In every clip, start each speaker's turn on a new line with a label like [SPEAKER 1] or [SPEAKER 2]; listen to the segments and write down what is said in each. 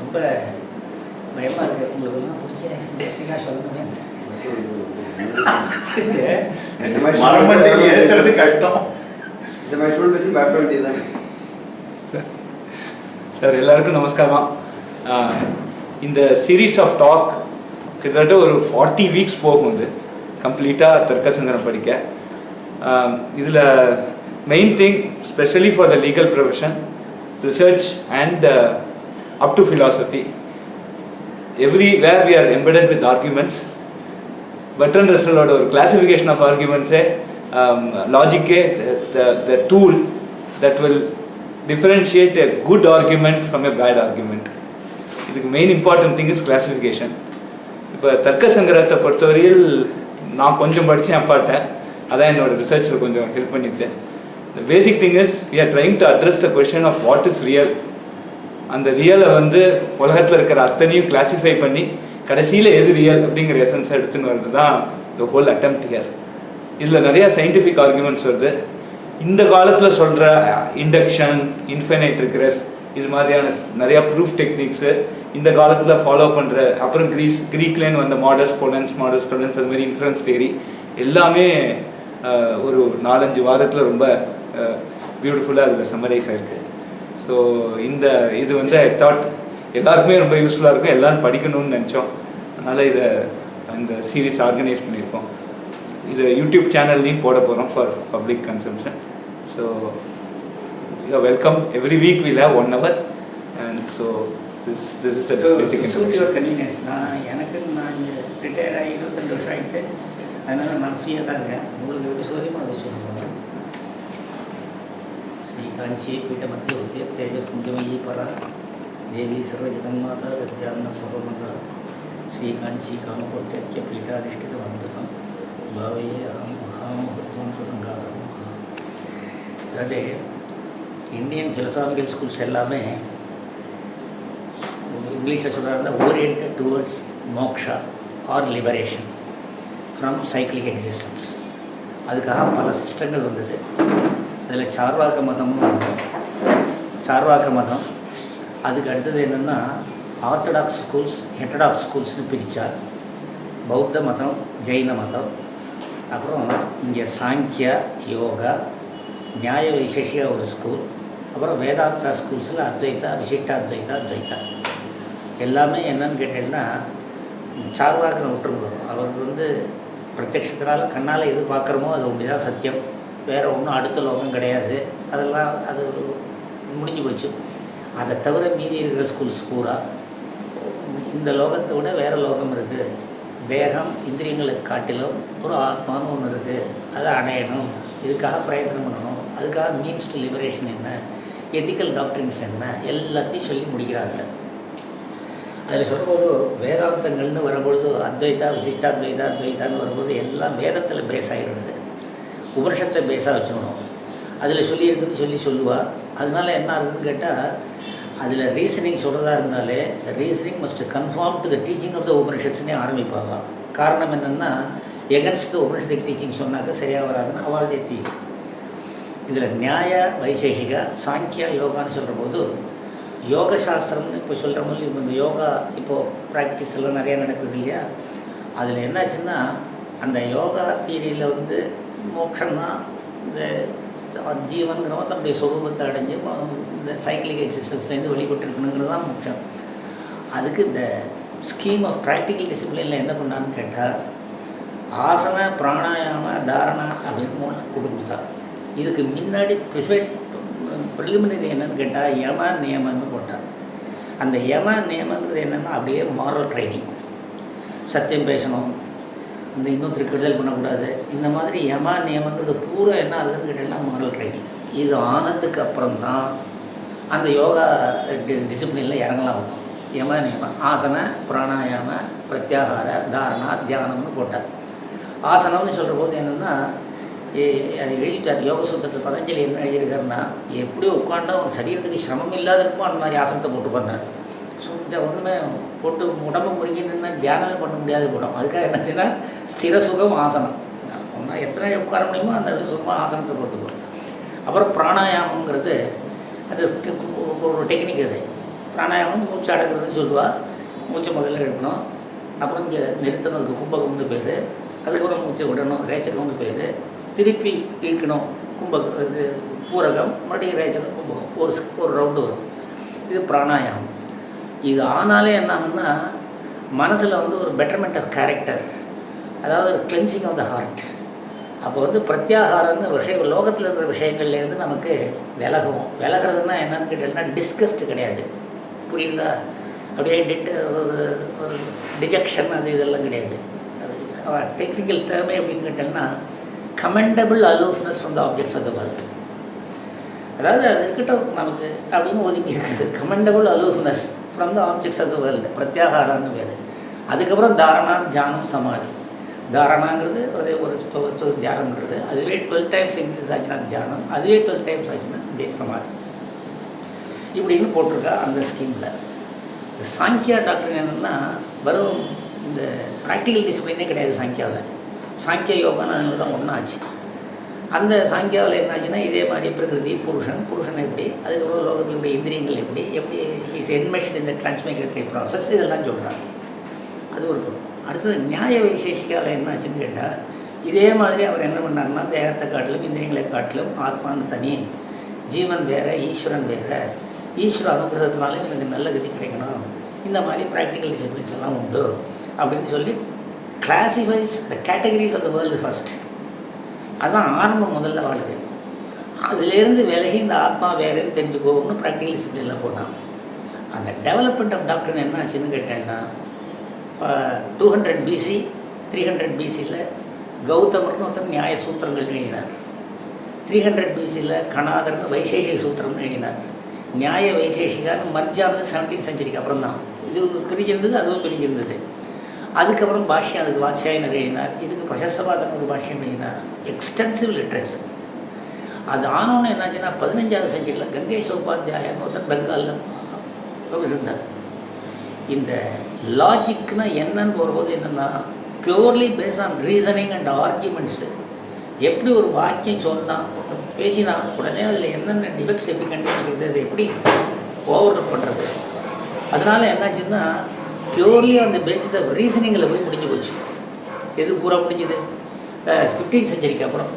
[SPEAKER 1] ரொம்ப பயமாக இருக்குது. உங்களுக்கெல்லாம் பிடிச்ச இன்ட்ரெஸ்டிங்காக சொல்லணுமே.
[SPEAKER 2] கஷ்டம். இந்த மாதிரி சூழல் வச்சு பயப்பட வேண்டியதுதான்.
[SPEAKER 3] சார் எல்லாருக்கும் நமஸ்காரம். இந்த சீரீஸ் ஆஃப் டாக் கிட்டத்தட்ட ஒரு 40 வீக்ஸ் போகும். இது கம்ப்ளீட்டாக தர்க்கசங்கரம் படிக்க. இதில் main thing specially for the legal profession, research and up to philosophy, everywhere we are embedded with arguments. Bertrand ரசலோட ஒரு கிளாசிஃபிகேஷன் ஆஃப் ஆர்குமெண்ட்ஸே லாஜிக்கே the tool that will differentiate a good argument from a bad argument. இதுக்கு main important thing is classification. இப்போ தர்க்க சங்கிரகத்தை பொறுத்தவரையில் நான் கொஞ்சம் படித்தேன் அப்பாட்ட, அதான் என்னோட ரிசர்ச்சில் கொஞ்சம் ஹெல்ப் பண்ணிட்டேன். The basic thing is we are trying to address the question of what is real. அந்த ரியலை வந்து உலகத்தில் இருக்கிற அத்தனையும் கிளாஸிஃபை பண்ணி கடைசியில் எது ரியல் அப்படிங்கிற எசன்ஸை எடுத்துன்னு வருது தான் த ஹோல் அட்டெம்ப்ட் ஹியர். இதில் நிறையா சயின்டிஃபிக் ஆர்குமெண்ட்ஸ் வருது. இந்த காலத்தில் சொல்கிற இண்டக்ஷன், இன்ஃபைனைட் ரிக்ரெஸ், இது மாதிரியான நிறையா ப்ரூஃப் டெக்னிக்ஸு இந்த காலத்தில் ஃபாலோ பண்ணுற, அப்புறம் க்ரீக்லேன்னு வந்த மாடர்ஸ் பொலன்ஸ் அது மாதிரி இன்ஃபரன்ஸ் தியரி எல்லாமே ஒரு 4-5 வாரத்தில் ரொம்ப பியூட்டிஃபுல்லாக அதில் சம்மரைஸ் ஆகிருக்கு. ஸோ இது வந்து ஐ தாட் எல்லாருக்குமே ரொம்ப யூஸ்ஃபுல்லாக இருக்கும், எல்லோரும் படிக்கணும்னு நினச்சோம். அதனால் இந்த சீரீஸ் ஆர்கனைஸ் பண்ணியிருக்கோம். இது யூடியூப் சேனல்லையும் போட போகிறோம் for public consumption. So you are welcome. Every week will have 1 hour and so this is the basic information.
[SPEAKER 1] Convenience. நான் இங்கே ரிட்டையர் ஆகி 22 வருஷம் ஆகிட்டு, அதனால் நான் ஃப்ரீயாக தான் இருக்கேன். உங்களுக்கு எப்படி சௌரியமோ அதை சொல்லுங்கள். ஸ்ரீ காஞ்சி பீட்ட மத்திய உத்திய தேஜ குஞ்சமயி பரா தேவி சர்வ ஜெகன்மாதா வித்யாரண சர்வமங்கள ஸ்ரீ காஞ்சி காமகோட்ய பீட்டாதிஷ்டித அமிர்தம் பாவையே மகாமஹத்வந்த சங்காதம். அதாவது இந்தியன் ஃபிலசாபிக்கல் ஸ்கூல்ஸ் எல்லாமே இங்கிலீஷில் சொல்கிறாங்க oriented towards moksha or liberation from cyclic existence. அதுக்காக பல சிஸ்டங்கள் வந்தது. அதில் சார்வாக மதம், அதுக்கு அடுத்தது என்னென்னா ஆர்த்தடாக்ஸ் ஸ்கூல்ஸ், ஹெட்டடாக்ஸ் ஸ்கூல்ஸ்னு பிரித்தார். பௌத்த மதம், ஜெயின மதம், அப்புறம் இங்கே சாங்கியா, யோகா, நியாய வைசேஷியா ஒரு ஸ்கூல், அப்புறம் வேதாந்தா ஸ்கூல்ஸில் அத்வைதா, விசிஷ்டாத்வைதா எல்லாமே என்னன்னு கேட்டீங்கன்னா சார்வாகனை விட்டுருக்கோம். அவருக்கு வந்து பிரத்யட்சத்தினால் கண்ணால் எது பார்க்குறோமோ அது ஒன்று தான் சத்தியம், வேறு ஒன்றும் அடுத்த லோகம் கிடையாது, அதெல்லாம் அது முடிஞ்சு போச்சு. அதை தவிர மீதி இருக்கிற ஸ்கூல்ஸ் பூரா இந்த லோகத்தை விட வேறு லோகம் இருக்குது, தேகம் இந்திரியங்களுக்கு காட்டிலும் ஒரு ஆத்மான்னு ஒன்று இருக்குது, அதை அடையணும், இதுக்காக பிரயத்தனம் பண்ணணும், அதுக்காக மீன்ஸ் டு லிபரேஷன் என்ன, எத்திக்கல் டாக்டரின்ஸ் என்ன, எல்லாத்தையும் சொல்லி முடிக்கிறாங்க. அதில் சொல்லும்போது வேதாந்தங்கள்னு வரும்பொழுது அத்வைதா, விசிஷ்டாத்வைதான்னு வரும்போது எல்லாம் வேதத்தில் பேஸ் ஆகிடுறது, உபனிஷத்தை பேஸாக வச்சுக்கணும். அதில் சொல்லியிருக்குன்னு சொல்லுவாள். அதனால என்ன ஆகுதுன்னு கேட்டால், அதில் ரீசனிங் சொல்கிறதா இருந்தாலே reasoning must conform to the teaching of the உபனிஷத்ஸ்னே ஆரம்பிப்பாங்க. காரணம் என்னென்னா, எகன்ஸ்ட் த உபனிஷத்துக்கு டீச்சிங் சொன்னாக்க சரியாக வராதுன்னு அவளுடைய தீர்வு. இதில் நியாய வைசேஷிக சாங்கியா யோகான்னு சொல்கிற போது யோக சாஸ்திரம்னு இப்போ சொல்கிற மாதிரி இந்த யோகா இப்போது ப்ராக்டிஸ் எல்லாம் நிறையா நடக்குது இல்லையா. அதில் என்னாச்சுன்னா, அந்த யோகா தீரியில் வந்து மோட்சம்னா இந்த ஜீவன்கிறவன் தன்னுடைய சொரூபத்தை அடைஞ்சு இந்த சைக்கிளிக் எக்ஸிஸ்டன்ஸ்லேருந்து வெளிப்பட்டுருக்கணுங்கிறது தான் மோட்சம். அதுக்கு இந்த ஸ்கீம் ஆஃப் ப்ராக்டிக்கல் டிசிப்ளினில் என்ன பண்ணான்னு கேட்டால், ஆசன, பிராணாயாம, தாரணா அப்படின்னு 3 கொடுத்தா. இதுக்கு முன்னாடி ப்ரிலிமினரி என்னன்னு கேட்டால் யம நியமன்னு போட்டால். அந்த யம நியமங்கிறது என்னென்னா அப்படியே மாரல் ட்ரைனிங், சத்தியம் பேசணும், இந்த இன்னொருத்தருக்கு கெடுதல் பண்ணக்கூடாது, இந்த மாதிரி யம நியமங்கிறது பூரா என்ன ஆகுதுன்னு கேட்டீங்கன்னா மாரல் ட்ரைனிங். இது ஆனதுக்கு அப்புறம்தான் அந்த யோகா டிசிப்ளினில் இறங்கலாம் இருக்கும். யம நியமம், ஆசன, பிராணாயாம, பிரத்யாகார, தாரணா, தியானம்னு போட்டார். ஆசனம்னு சொல்கிற போது என்னென்னா, அது எழுதிட்டார் யோக சூத்திரத்தில். பதஞ்சலி என்ன எழுதியிருக்காருன்னா, எப்படி உட்காண்டா அவன் சரீரத்துக்கு சிரமம் இல்லாத இருக்கும் அந்த மாதிரி ஆசனத்தை போட்டு பண்ணார். ஒன்றுமே போட்டு உடம்பு முறிக்கணுன்னா தியானமே பண்ண முடியாது போடும். அதுக்காக என்னதுன்னா ஸ்திர சுகம் ஆசனம், ஒன்றா எத்தனை உட்கார முடியுமோ அந்த சுகமாக ஆசனத்தை போட்டுக்கும். அப்புறம் பிராணாயாமங்கிறது அது ஒரு டெக்னிக். அது பிராணாயாமம் மூச்சு அடக்கிறதுன்னு சொல்லுவாள். மூச்சை முதல்ல எடுக்கணும், அப்புறம் இங்கே நிறுத்தினதுக்கு கும்பகம்னு பேர், அதுக்கப்புறம் மூச்சை விடணும் ரேச்சகம்னு பேர், திருப்பி இழுக்கணும் இது பூரகம், மறுபடியும் ரேச்சகம் கும்பகம், ஒரு ரவுண்டு வரும். இது பிராணாயாமம். இது ஆனாலே என்ன ஆகுன்னா மனசில் ஒரு பெட்டர்மெண்ட் ஆஃப் கேரக்டர், அதாவது ஒரு கிளென்சிங் ஆஃப் த ஹார்ட். அப்போ பிரத்யாகாரம்னு விஷயம் லோகத்தில் இருக்கிற விஷயங்கள்லேருந்து நமக்கு விலகிறதுனா என்னன்னு கேட்டீங்கன்னா டிஸ்கஸ்ட் கிடையாது, புரியுதா? அப்படியே ஒரு டிஜெக்ஷன் அது இதெல்லாம் கிடையாது. அது டெக்னிக்கல் டேர்மே அப்படின்னு கேட்டோம்னா commendable aloofness from the objects of the world. அதாவது அது இருக்கட்டும் நமக்கு அப்படின்னு ஒதுங்கி இருக்குது. Commendable aloofness from the objects of the world, பிரத்யாகாரான்னு பேர். அதுக்கப்புறம் தாரணா, தியானம், சமாதி. தாரணாங்கிறது அதே ஒரு தியானம்ன்றது, அதுவே 12 டைம்ஸ் இன்க்ரீஸ் ஆச்சுன்னா தியானம், அதுவே 12 டைம்ஸ் ஆச்சுன்னா சமாதி, இப்படின்னு போட்டிருக்கா அந்த ஸ்கீமில். சாங்கியா டாக்டர் என்னென்னா வெறும் இந்த ப்ராக்டிக்கல் டிசிப்ளினே கிடையாது சாங்கியாவில். சாங்கிய யோகான்னு அதில் தான் ஒன்றாச்சு. அந்த சாங்கியாவில் என்னாச்சுன்னா இதே மாதிரி பிரகிருதி, புருஷன் எப்படி, அதுக்கப்புறம் லோகத்தில் இப்படி இந்திரியங்கள் எப்படி இஸ் என்மெஷ்ட் இந்த டிரான்ஸ்மிக்ரேட்டரி ப்ராசஸ், இதெல்லாம் சொல்கிறாங்க. அது ஒரு பக்கம். அடுத்தது நியாய வைசேஷிகாவில் என்னாச்சுன்னு கேட்டால் இதே மாதிரி அவர் என்ன பண்ணாருன்னா தேகத்தை காட்டிலும் இந்திரியங்களை காட்டிலும் ஆத்மான்னு தனி, ஜீவன் வேறு, ஈஸ்வரன் வேறு, ஈஸ்வர அனுகிரகத்தினாலும் எனக்கு நல்ல கதி கிடைக்கணும், இந்த மாதிரி ப்ராக்டிக்கல் டிசிப்ளின்ஸ் எல்லாம் உண்டு அப்படின்னு சொல்லி classifies the categories of the world first. அதுதான் ஆரம்பம் முதல்ல வாழுது. அதுலேருந்து விலகி இந்த ஆத்மா வேறுன்னு தெரிஞ்சுக்கோன்னு ப்ராக்டிக்கல் டிசிப்ளினில் போனான். அந்த டெவலப்மெண்ட் ஆஃப் டாக்டர் என்ன ஆச்சுன்னு கேட்டேன்னா 200 BC 300 BCயில் கௌதமர்னு ஒருத்தர் நியாய சூத்திரங்கள் எழுதினார். 300 BCயில் கணாதர்னு வைசேஷிக சூத்திரம்னு எழுதினார். நியாய வைசேஷிகான்னு மர்ஜானது 17th செஞ்சுரிக்கு அப்புறம் தான் இது பிரிஞ்சிருந்தது, அதுவும் பிரிஞ்சிருந்தது. அதுக்கப்புறம் பாஷ்யம் அதுக்கு வாத்சாயனர் எழுதினார். இதுக்கு பிரசஸ்தபாதன் ஒரு பாஷ்யம் எழுதினார். Extensive literature. அது ஆனோன்னு என்னாச்சுன்னா 15th செஞ்சுரியில் கங்கேஷ் உபாத்தியாயன்னு ஒருத்தர் பெங்காலில் இருந்தார். இந்த லாஜிக்னா என்னன்னு போகும்போது என்னென்னா purely based on reasoning and arguments. எப்படி ஒரு வாக்கியம் சொன்னால் பேசினா உடனே அதில் என்னென்ன டிஃபெக்ட்ஸ் எப்படி கண்டுபிடிக்கிறது, அதை எப்படி ஓவர் பண்ணுறது. அதனால் என்னாச்சுன்னா பியூர்லி அந்த பேசிஸ் ஆஃப் ரீசனிங்கில் போய் முடிஞ்சு போச்சு. எது பூரா முடிஞ்சுது 15th செஞ்சுரிக்கு அப்புறம்.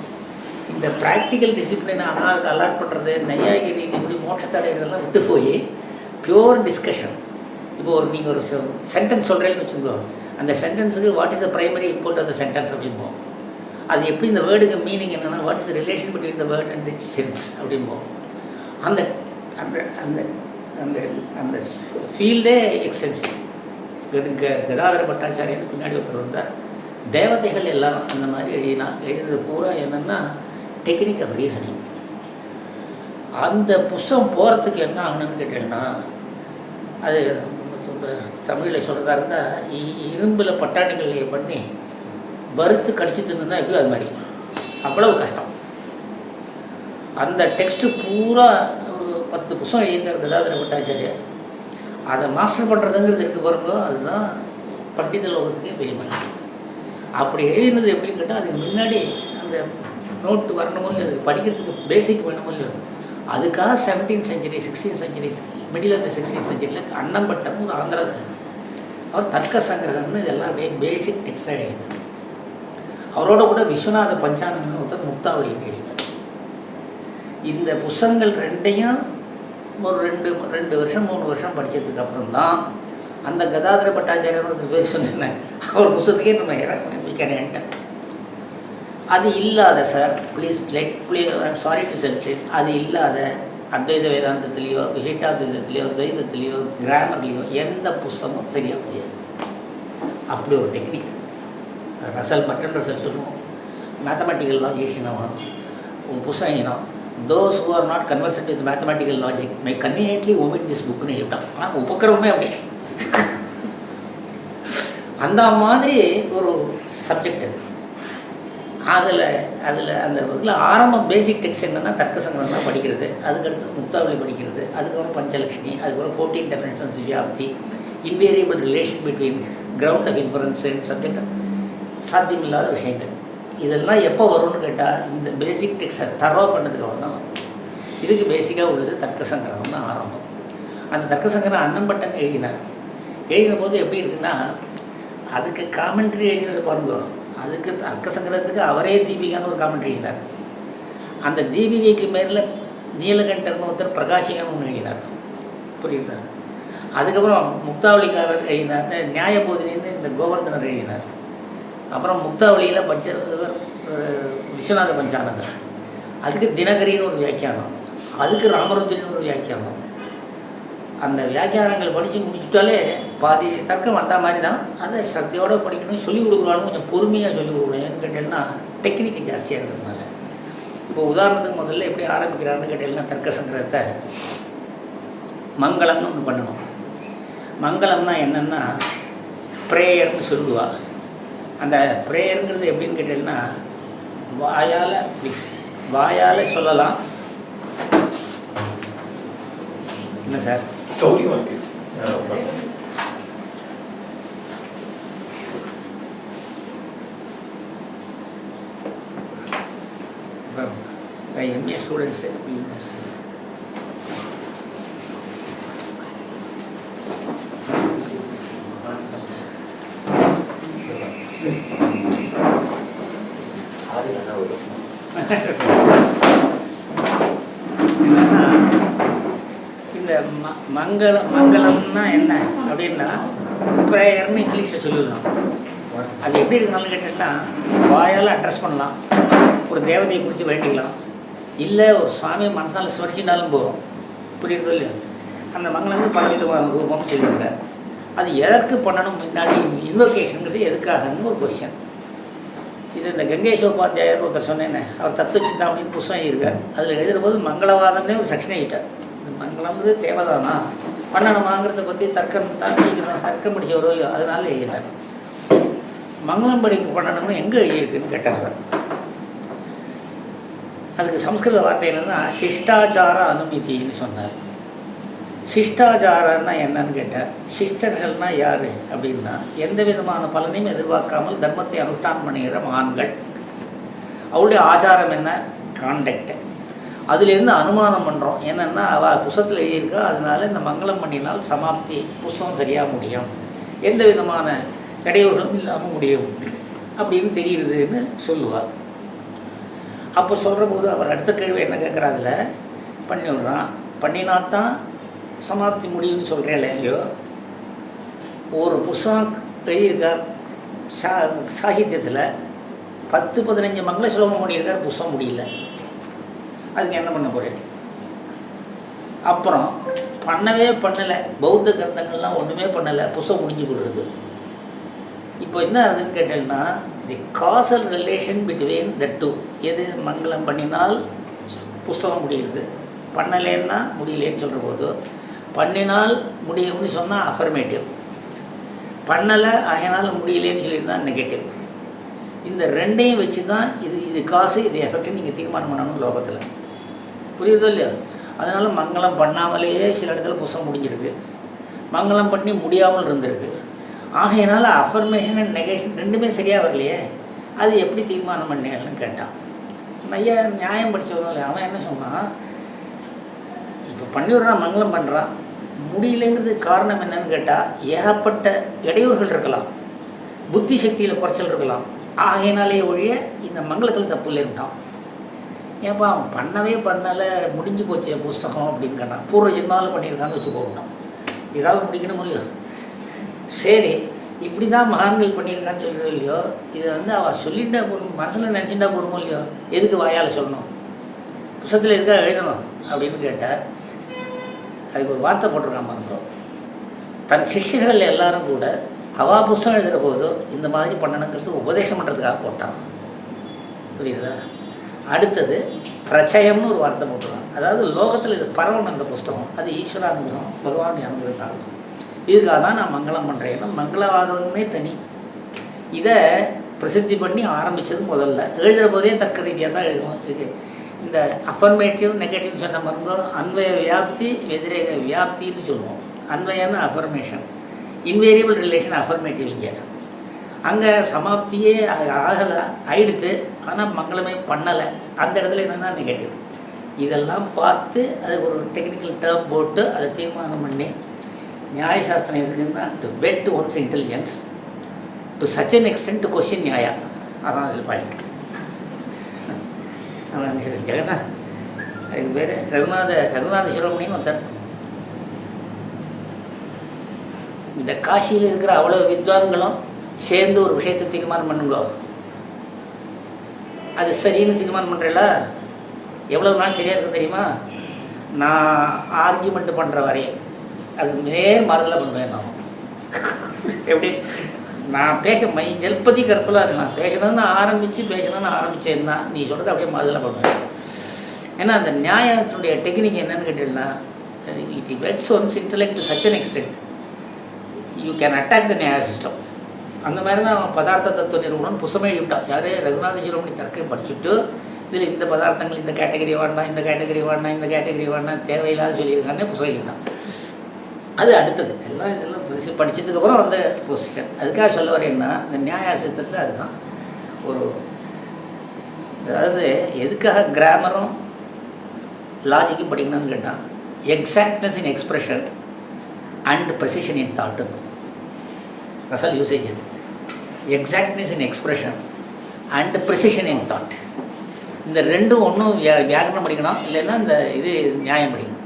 [SPEAKER 1] இந்த ப்ராக்டிக்கல் டிசிப்ளினை அலாட் பண்ணுறது, நையாயிக ரீதி இப்படி மோட்சத்தடைகிறதெல்லாம் விட்டு போய் பியூர் டிஸ்கஷன். இப்போ நீங்கள் ஒரு சென்டென்ஸ் சொல்கிறேன்னு வச்சுக்கோ, அந்த சென்டென்ஸுக்கு what is the primary import of the sentence அப்படிம்போம். அது எப்படி இந்த வேர்டுக்கு மீனிங் என்னென்னா what is the relation between the word and its sense அப்படிம்போம். அந்த அந்த அந்த அந்த அந்த ஃபீல்டே எக்ஸ்டென்சிவ். கதாதர பட்டாச்சாரியன்னு பின்னாடி ஒருத்தர் வந்தார். தேவதைகள் எல்லாரும் அந்த மாதிரி எழுதினது பூரா என்னென்னா டெக்னிக் ஆஃப் ரீசனிங். அந்த புஸ்தகம் போகிறதுக்கு என்ன ஆகணும்னு கேட்டேன்னா அது தமிழில் சொல்கிறதா இருந்தால் இரும்பில் பட்டாணிகள் பண்ணி வறுத்து கடிச்சு தின்னுன்னா எப்படி அது மாதிரி அவ்வளவு கஷ்டம். அந்த டெக்ஸ்ட்டு பூரா ஒரு 10 புஸ்தகம் எழுதியிருக்கார் கதாதர பட்டாச்சாரியார். அதை மாஸ்டர் பண்ணுறதுங்கிறது இருக்குது பாருங்க, அதுதான் பண்டித லோகத்துக்கே பெருமை. அப்படி எழுதினது எப்படின்னு கேட்டால் அதுக்கு முன்னாடி அந்த நோட்டு வரணுமோ இல்லை, அதுக்கு படிக்கிறதுக்கு பேசிக் வேணுமோ இல்லையோ, அதுக்காக 17th century 16th century middle of the 16th செஞ்சுரியில் அன்னம்பட்டம் ஒரு ஆந்திராத்து அவர் தர்க்கசங்கிரகம்னு இதெல்லாம் அப்படியே பேசிக் டெக்ஸ்டாக எழுதினார். அவரோட கூட விஸ்வநாத பஞ்சானந்தன் ஒருத்தர் முக்தாவளி எழுதினார். இந்த புஸ்தகங்கள் ரெண்டையும் ஒரு 2 வருஷம் 3 வருஷம் படித்ததுக்கு அப்புறம் தான் அந்த கதாதர பட்டாச்சாரியர் ஒருத்தர் பேர் சொன்னேன், அவர் புஸ்தகத்துக்கே நம்ம வி கேன் என்டர். அது இல்லாத sir please I'm sorry to senses, அது இல்லாத அத்வைத வேதாந்தத்துலேயோ விசிஷ்டாத்வைதத்துலேயோ துவைதத்துலேயோ கிராமர்லேயோ எந்த புஸ்தகமும் சரியாக முடியாது. அப்படி ஒரு டெக்னிக். பட்டன் ரசல் சொல்லுவோம், மேத்தமெட்டிக்கல் லாஜிஷியனும் ஒரு புஸ்தகம் those who are not conversant with mathematical logic may conveniently omit this book னு எழுதிட்டான். ஆனால் உபக்கிரமே அப்படி அந்த மாதிரி ஒரு சப்ஜெக்ட் அது. அதில் அந்த இதில் ஆரம்ப பேசிக் டெக்ஸ்ட் என்னென்னா தர்க்கசங்கிரகம் தான் படிக்கிறது. அதுக்கடுத்து முக்தாவளி படிக்கிறது, அதுக்கப்புறம் பஞ்சலக்ஷ்மி, அதுக்கப்புறம் 14 டெஃபினேஷன்ஸ் வியாப்தி, invariable relation between ground of inference and subject, சாத்தியமில்லாத விஷயங்கள். இதெல்லாம் எப்போ வரும்னு கேட்டால் இந்த பேசிக் டெக்ஸ்டை தரோ பண்ணதுக்கு அப்புறம் தான் வரும். இதுக்கு பேசிக்காக உள்ளது தர்க்கசங்கிரகம் தான் ஆரம்பம். அந்த தர்க்கசங்கரம் அண்ணன் பட்டம் எழுதினார். எழுதின போது எப்படி இருக்குன்னா, அதுக்கு காமெண்ட்ரி எழுதினது பாருங்க, அதுக்கு தர்க்கசங்கரத்துக்கு அவரே தீபிகான்னு ஒரு காமெண்ட்ரி எழுதினார். அந்த தீபிகைக்கு மேலே நீலகண்டர்னு ஒருத்தர் பிரகாஷிகான்னு ஒன்று எழுதினார். புரியுதா? அதுக்கப்புறம் முக்தாவளிக்காரர் எழுதினார், நியாயபோதினின்னு இந்த கோவர்தனர் எழுதினார். அப்புறம் முக்தாவளியில் விஸ்வநாத பஞ்சானந்தர், அதுக்கு தினகரின்னு ஒரு வியாக்கியானம், அதுக்கு ராமருத்ரின்னு ஒரு வியாக்கியானம். அந்த வியாக்கியானங்கள் படித்து முடிச்சுட்டாலே பாதி தர்க்கம் வந்த மாதிரி தான். அதை சக்தியோடு படிக்கணும். சொல்லிக் கொடுக்குறாலும் கொஞ்சம் பொறுமையாக சொல்லிக் கொடுக்கணும். ஏன்னு கேட்டேன்னா டெக்னிக்கு ஜாஸ்தியாக இருக்கிறதுனால. இப்போ உதாரணத்துக்கு முதல்ல எப்படி ஆரம்பிக்கிறாருன்னு கேட்டீங்கன்னா, தர்க்கசங்கரத்தை மங்களம்னு ஒன்று பண்ணணும். மங்களம்னா என்னென்னா ப்ரேயர்னு சொல்லுவாள். அந்த ப்ரேயருங்கிறது எப்படின்னு கேட்டீங்கன்னா, வாயால் சொல்லலாம். என்ன சார்
[SPEAKER 3] சௌரியமாக இருக்குது.
[SPEAKER 1] MA ஸ்டூடெண்ட்ஸு என்னன்னா, இந்த மங்களம்னா என்ன அப்படின்னா ப்ரேயர்னு இங்கிலீஷில் சொல்லிடலாம். அது எப்படி இருக்கணும்னு கேட்டீங்கன்னா, வாயால் அட்ரஸ் பண்ணலாம், ஒரு தேவதையை குறித்து வேண்டிக்கலாம், இல்லை ஒரு சுவாமியை மனசால் ஸ்மரிச்சினாலும் போகும். புரியுறது இல்லையா? அந்த மங்களம் பல விதமான ரூபம் சொல்லியிருக்கார். அது எதற்கு பண்ணணும், முன்னாடி இன்வொகேஷனுங்கிறது எதுக்காகன்னு ஒரு கொஸ்டின். இது இந்த கங்கேஷ் உபாத்தியாயர் ஒருத்தர் சொன்னேன்னு, அவர் தத்துவ சிந்தாமணின்னு புஸ்தகம் இருக்கார். அதில் எழுதுகிற போது மங்களவாதம்னே ஒரு செக்ஷன் ஆகிட்டார். இந்த மங்களம்ன்றது தேவைதானா பண்ணணுமாங்கிறத பற்றி தர்க்கம் படித்த ஒரு இல்லையோ, அதனால எழுதினார். மங்களம் படிக்க பண்ணணும்னு எங்கே எழுதியிருக்குன்னு கேட்டார். அதுக்கு சம்ஸ்கிருத வார்த்தை என்னென்னா சிஷ்டாச்சார அனுமதின்னு சொன்னார். சிஷ்டாச்சாரன்னா என்னன்னு கேட்டார். சிஷ்டர்கள்னால் யார் அப்படின்னா, எந்த விதமான பலனையும் எதிர்பார்க்காமல் தர்மத்தை அனுஷ்டானம் பண்ணுகிற ஆண்கள். அவளுடைய ஆச்சாரம் என்ன, காண்டக்ட். அதுலேருந்து அனுமானம் பண்ணுறோம் என்னென்னா, அவள் புஸ்தகத்தில் எழுதியிருக்கா, அதனால இந்த மங்களம் பண்ணினால் சமாப்தி புஸ்தகம் சரியாக முடியும், எந்த விதமான இடையூறும் இல்லாமல் முடியும் அப்படின்னு தெரியுதுன்னு சொல்லுவாள். அப்போ சொல்கிற போது அவர் அடுத்த கேள்வி என்ன கேட்குறாதுல, பண்ணி விடுறான், பண்ணினாத்தான் சமாப்தி முடியும்னு சொல்கிறேன் இல்லையோ. ஒரு புஸ்தகம் எழுதியிருக்கார் சாகித்யத்தில் 10-15 மங்கள ஸ்லோகம் பண்ணியிருக்கார், புஸ்தகம் முடியல. அதுக்கு என்ன பண்ண போகிறேன்? அப்புறம் பண்ணவே பண்ணலை, பௌத்த கிரந்தங்கள்லாம் ஒன்றுமே பண்ணலை, புஸ்தகம் முடிஞ்சு போடுறது. இப்போ என்ன ஆகுதுன்னு கேட்டீங்கன்னா, the causal relation between the two. எது மங்களம் பண்ணினால் புஸ்தகம் முடியுது, பண்ணலைன்னா முடியலேன்னு சொல்கிற போது, பண்ணினால் முடியும்னு சொன்னால் அஃபர்மேட்டிவ், பண்ணலை ஆகினால் முடியலேன்னு சொல்லியிருந்தால் நெகட்டிவ். இந்த ரெண்டையும் வச்சு தான் இது காசு, இது எஃபெக்ட்னு நீங்கள் தீர்மானம் பண்ணணும் லோகத்தில். புரியுதோ இல்லையோ? அதனால் மங்களம் பண்ணாமலேயே சில இடத்துல புஸ்தகம் முடிஞ்சிருக்கு, மங்களம் பண்ணி முடியாமல் இருந்திருக்கு. ஆகையினால அஃபர்மேஷன் அண்ட் நெகேஷன் ரெண்டுமே சரியாக வரலையே, அது எப்படி தீர்மானம் பண்ணேன்னு கேட்டான். ஐயா நியாயம் படித்தவனும் இல்லை, அவன் என்ன சொன்னான், இப்போ பண்ணிவிடுறான், மங்களம் பண்ணுறான், முடியலைங்கிறது காரணம் என்னன்னு கேட்டால், ஏகப்பட்ட இடையூறுகள் இருக்கலாம், புத்தி சக்தியில் குறைச்சல் இருக்கலாம். ஆகையினாலேயே ஒழிய இந்த மங்களத்தில் தப்பு இல்லைன்ட்டான். ஏன்ப்பா அவன் பண்ணவே பண்ணலை, முடிஞ்சு போச்சு புஸ்தகம் அப்படின்னு கேட்டான். பூர்வ ஜென்மாவில் பண்ணியிருக்கான்னு வச்சு போகட்டான், ஏதாவது முடிக்கணும் இல்லையோ. சரி, இப்படி தான் மகான்கள் பண்ணியிருக்கான்னு சொல்கிறோம் இல்லையோ, இதை அவள் சொல்லிட்டா போகிறோம், மனசில் நினச்சிட்டா போகிறோமோ இல்லையோ, எதுக்கு வாயால் சொல்லணும், புத்தகத்தில் எதுக்காக எழுதணும் அப்படின்னு கேட்டார். அதுக்கு ஒரு வார்த்தை போட்டிருக்காம இருந்தோம், தன் சிஷ்யர்கள் எல்லாரும் கூட அவா புஸ்தகம் எழுதுகிற போது இந்த மாதிரி பண்ணணுங்கிறது உபதேசம் பண்ணுறதுக்காக போட்டான். புரியுதா? அடுத்தது பிரச்சயம்னு ஒரு வார்த்தை போட்டுருக்கான். அதாவது லோகத்தில் இது பரவணும் அந்த புஸ்தகம், அது ஈஸ்வரானுகிரகம், பகவான் அனுகிரகம். இதுக்காக தான் நான் மங்களம் பண்ணுறேன்னா, மங்களவாதமே தனி. இதை பிரசித்தி பண்ணி ஆரம்பித்தது முதல்ல, எழுதுகிற போதே தர்க்க ரீதியாக தான் எழுதுவோம். இதுக்கு இந்த அஃபர்மேட்டிவ் நெகட்டிவ்னு சொன்ன மாதிரி அன்வய வியாப்தி வெதிரேக வியாப்தின்னு சொல்லுவோம். அன்வயன்னு அஃபர்மேஷன், இன்வேரியபிள் ரிலேஷன் அஃபர்மேட்டிவ். இங்கே அங்கே சமாப்தியே ஆகலை, ஆயிடுத்து, ஆனால் மங்களமே பண்ணலை, அந்த இடத்துல என்னென்னா நெகட்டிவ். இதெல்லாம் பார்த்து அது ஒரு டெக்னிக்கல் டேர்ம் போட்டு அதை தீர்மானம் பண்ணி நியாயசாஸ்திரம் எதுக்குன்னா to whet one's intelligence to such an extent to question Nyaya. அதான் அதில் பாயிண்ட். அதான் ஜெகன்னா அதுக்கு பேர் ரகுநாத சிரோமணின்னு ஒருத்தர். இந்த காசியில் இருக்கிற அவ்வளோ வித்வான்களும் சேர்ந்து ஒரு விஷயத்தை தீர்மானம் பண்ணுங்க, அது சரின்னு தீர்மானம் பண்ணுறல எவ்வளோ நாள் சரியாக இருக்கும் தெரியுமா? நான் ஆர்கியூமெண்ட் பண்ணுற வரையில் அது நேர் மாறுதலாக பண்ணுவேன். நான் எப்படி நான் ஜல்பதி கற்பலாக இருக்கு. நான் பேசணும்னு ஆரம்பித்தேன்னா நீ சொல்கிறது அப்படியே மாறுதலாக பண்ணுவேன். ஏன்னா அந்த நியாயத்தினுடைய டெக்னிக் என்னன்னு கேட்டீங்கன்னா, it whets one's intellect to such an extent you can attack the Nyaya system. அந்த மாதிரி தான் அவன் பதார்த்த தத்துவ நிறுவனம் புசமே விட்டான். யார் ரகுநாத சிரோமணி தர்க்கம் படிச்சுட்டு இதில் இந்த பதார்த்தங்கள் இந்த கேட்டகரி வேண்டாம், இந்த கேட்டகரி வேண்டாம் தேவையில்லாத சொல்லியிருக்கானே புசமே விட்டான். அது அடுத்தது இதெல்லாம் படித்ததுக்கப்புறம் அந்த பொசிஷன். அதுக்காக சொல்ல வரேன்னா இந்த நியாய சிஸ்டத்தில் அதுதான் ஒரு, அதாவது எதுக்காக கிராமரும் லாஜிக்கும் படிக்கணும்னு கேட்டால் exactness in expression and precision in thought. அசல் யூசேஜ் இது exactness in expression and precision in thought. இந்த ரெண்டும் ஒன்றும் வியாகரணம் படிக்கணும், இல்லைன்னா இந்த இது நியாயம் படிக்கணும்.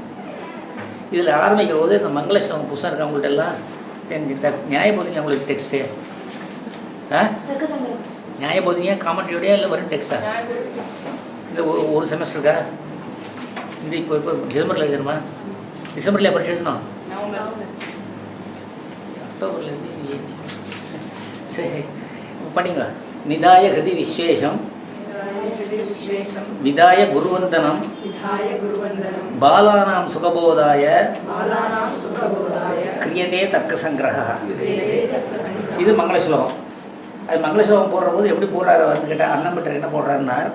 [SPEAKER 1] இதில் ஆரம்பிக்கிற போது இந்த மங்களேஸ்வரம் புதுசாக இருக்கவங்கள்ட்ட எல்லாம் நியாயபோதினி அவங்களுக்கு டெக்ஸ்ட்டு நியாயபோதினியாக காமெண்ட்ரியோடையா இல்லை வரும் டெக்ஸ்ட்டா? இந்த ஒரு செமஸ்டருக்கா? இந்த இப்போ டிசம்பரில் எழுதணுமா? டிசம்பரில் பரிட்சை எழுதணும்? அக்டோபர்லேருந்து சரி படிங்க. நிதாய கிருதி விஸ்வேஷம் விதாய குருவந்தனம் பாலானாம் சுகபோதாய கிரியதே தர்க்கசங்கிரஹ. இது மங்கள ஸ்லோகம். அது மங்கள ஸ்லோகம் போடுற போது எப்படி போடுறாரு வந்து கேட்டால் அண்ணம்பிட்டர் என்ன போடுறாருன்னார்,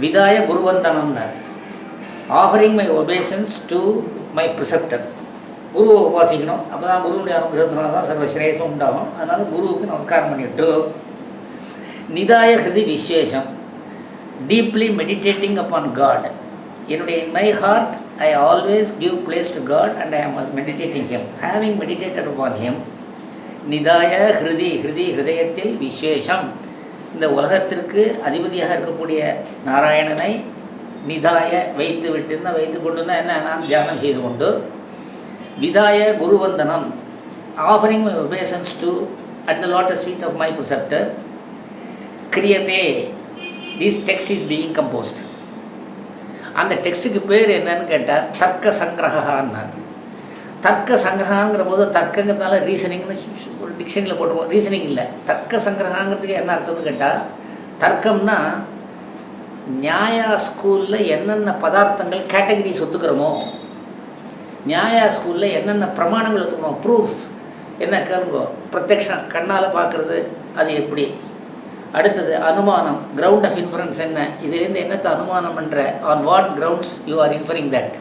[SPEAKER 1] விதாய குருவந்தனம்னார், offering my obeisances to my preceptor. குருவை உபாசிக்கணும், அப்போ தான் குருவுடைய அனுகிரகத்தினால தான் சர்வ ஸ்ரேயசம் உண்டாகும். அதனால் குருவுக்கு நமஸ்காரம் பண்ணிவிட்டு நிதாய ஹிருதி விஸ்வேஷம் டீப்லி மெடிடேட்டிங் அப்பான் காட். என்னுடைய in my heart I always give place to God and I am meditating him. Having meditated upon him நிதாய ஹிருதி ஹிருதயத்தில் விஸ்வேஷம், இந்த உலகத்திற்கு அதிபதியாக இருக்கக்கூடிய நாராயணனை நிதாய வைத்து விட்டுன்னா வைத்து கொண்டுன்னா என்ன, நான் தியானம் செய்து கொண்டு விதாய குருவந்தனம் offering my obeisances to at the lotus feet of my preceptor கிரியதே. This text is being composed. அந்த டெக்ஸ்ட்டுக்கு பேர் என்னன்னு கேட்டால் தர்க்க சங்கிரகான்னார். தர்க்க சங்கிரகாங்கிற போது தர்க்கங்கிறதுனால ரீசனிங்னு ஒரு டிக்ஷனரியில் போட்டுருவோம். ரீசனிங் இல்லை, தர்க்க சங்கிரகாங்கிறதுக்கு என்ன அர்த்தம்னு கேட்டால், தர்க்கம்னா நியாயா ஸ்கூலில் என்னென்ன பதார்த்தங்கள் கேட்டகரிஸ் ஒத்துக்கிறோமோ, நியாயா ஸ்கூலில் என்னென்ன பிரமாணங்கள் ஒத்துக்கிறோமோ, ப்ரூஃப் என்ன கேளுங்கோ, பிரத்யக்ஷம் கண்ணால் பார்க்குறது அது எப்படி, அடுத்தது அனுமானம் கிரவுண்ட் ஆஃப் இன்ஃபரன்ஸ் என்ன, இதுலேருந்து என்னத்தை அனுமானம் பண்ணுற, on what grounds you are inferring that,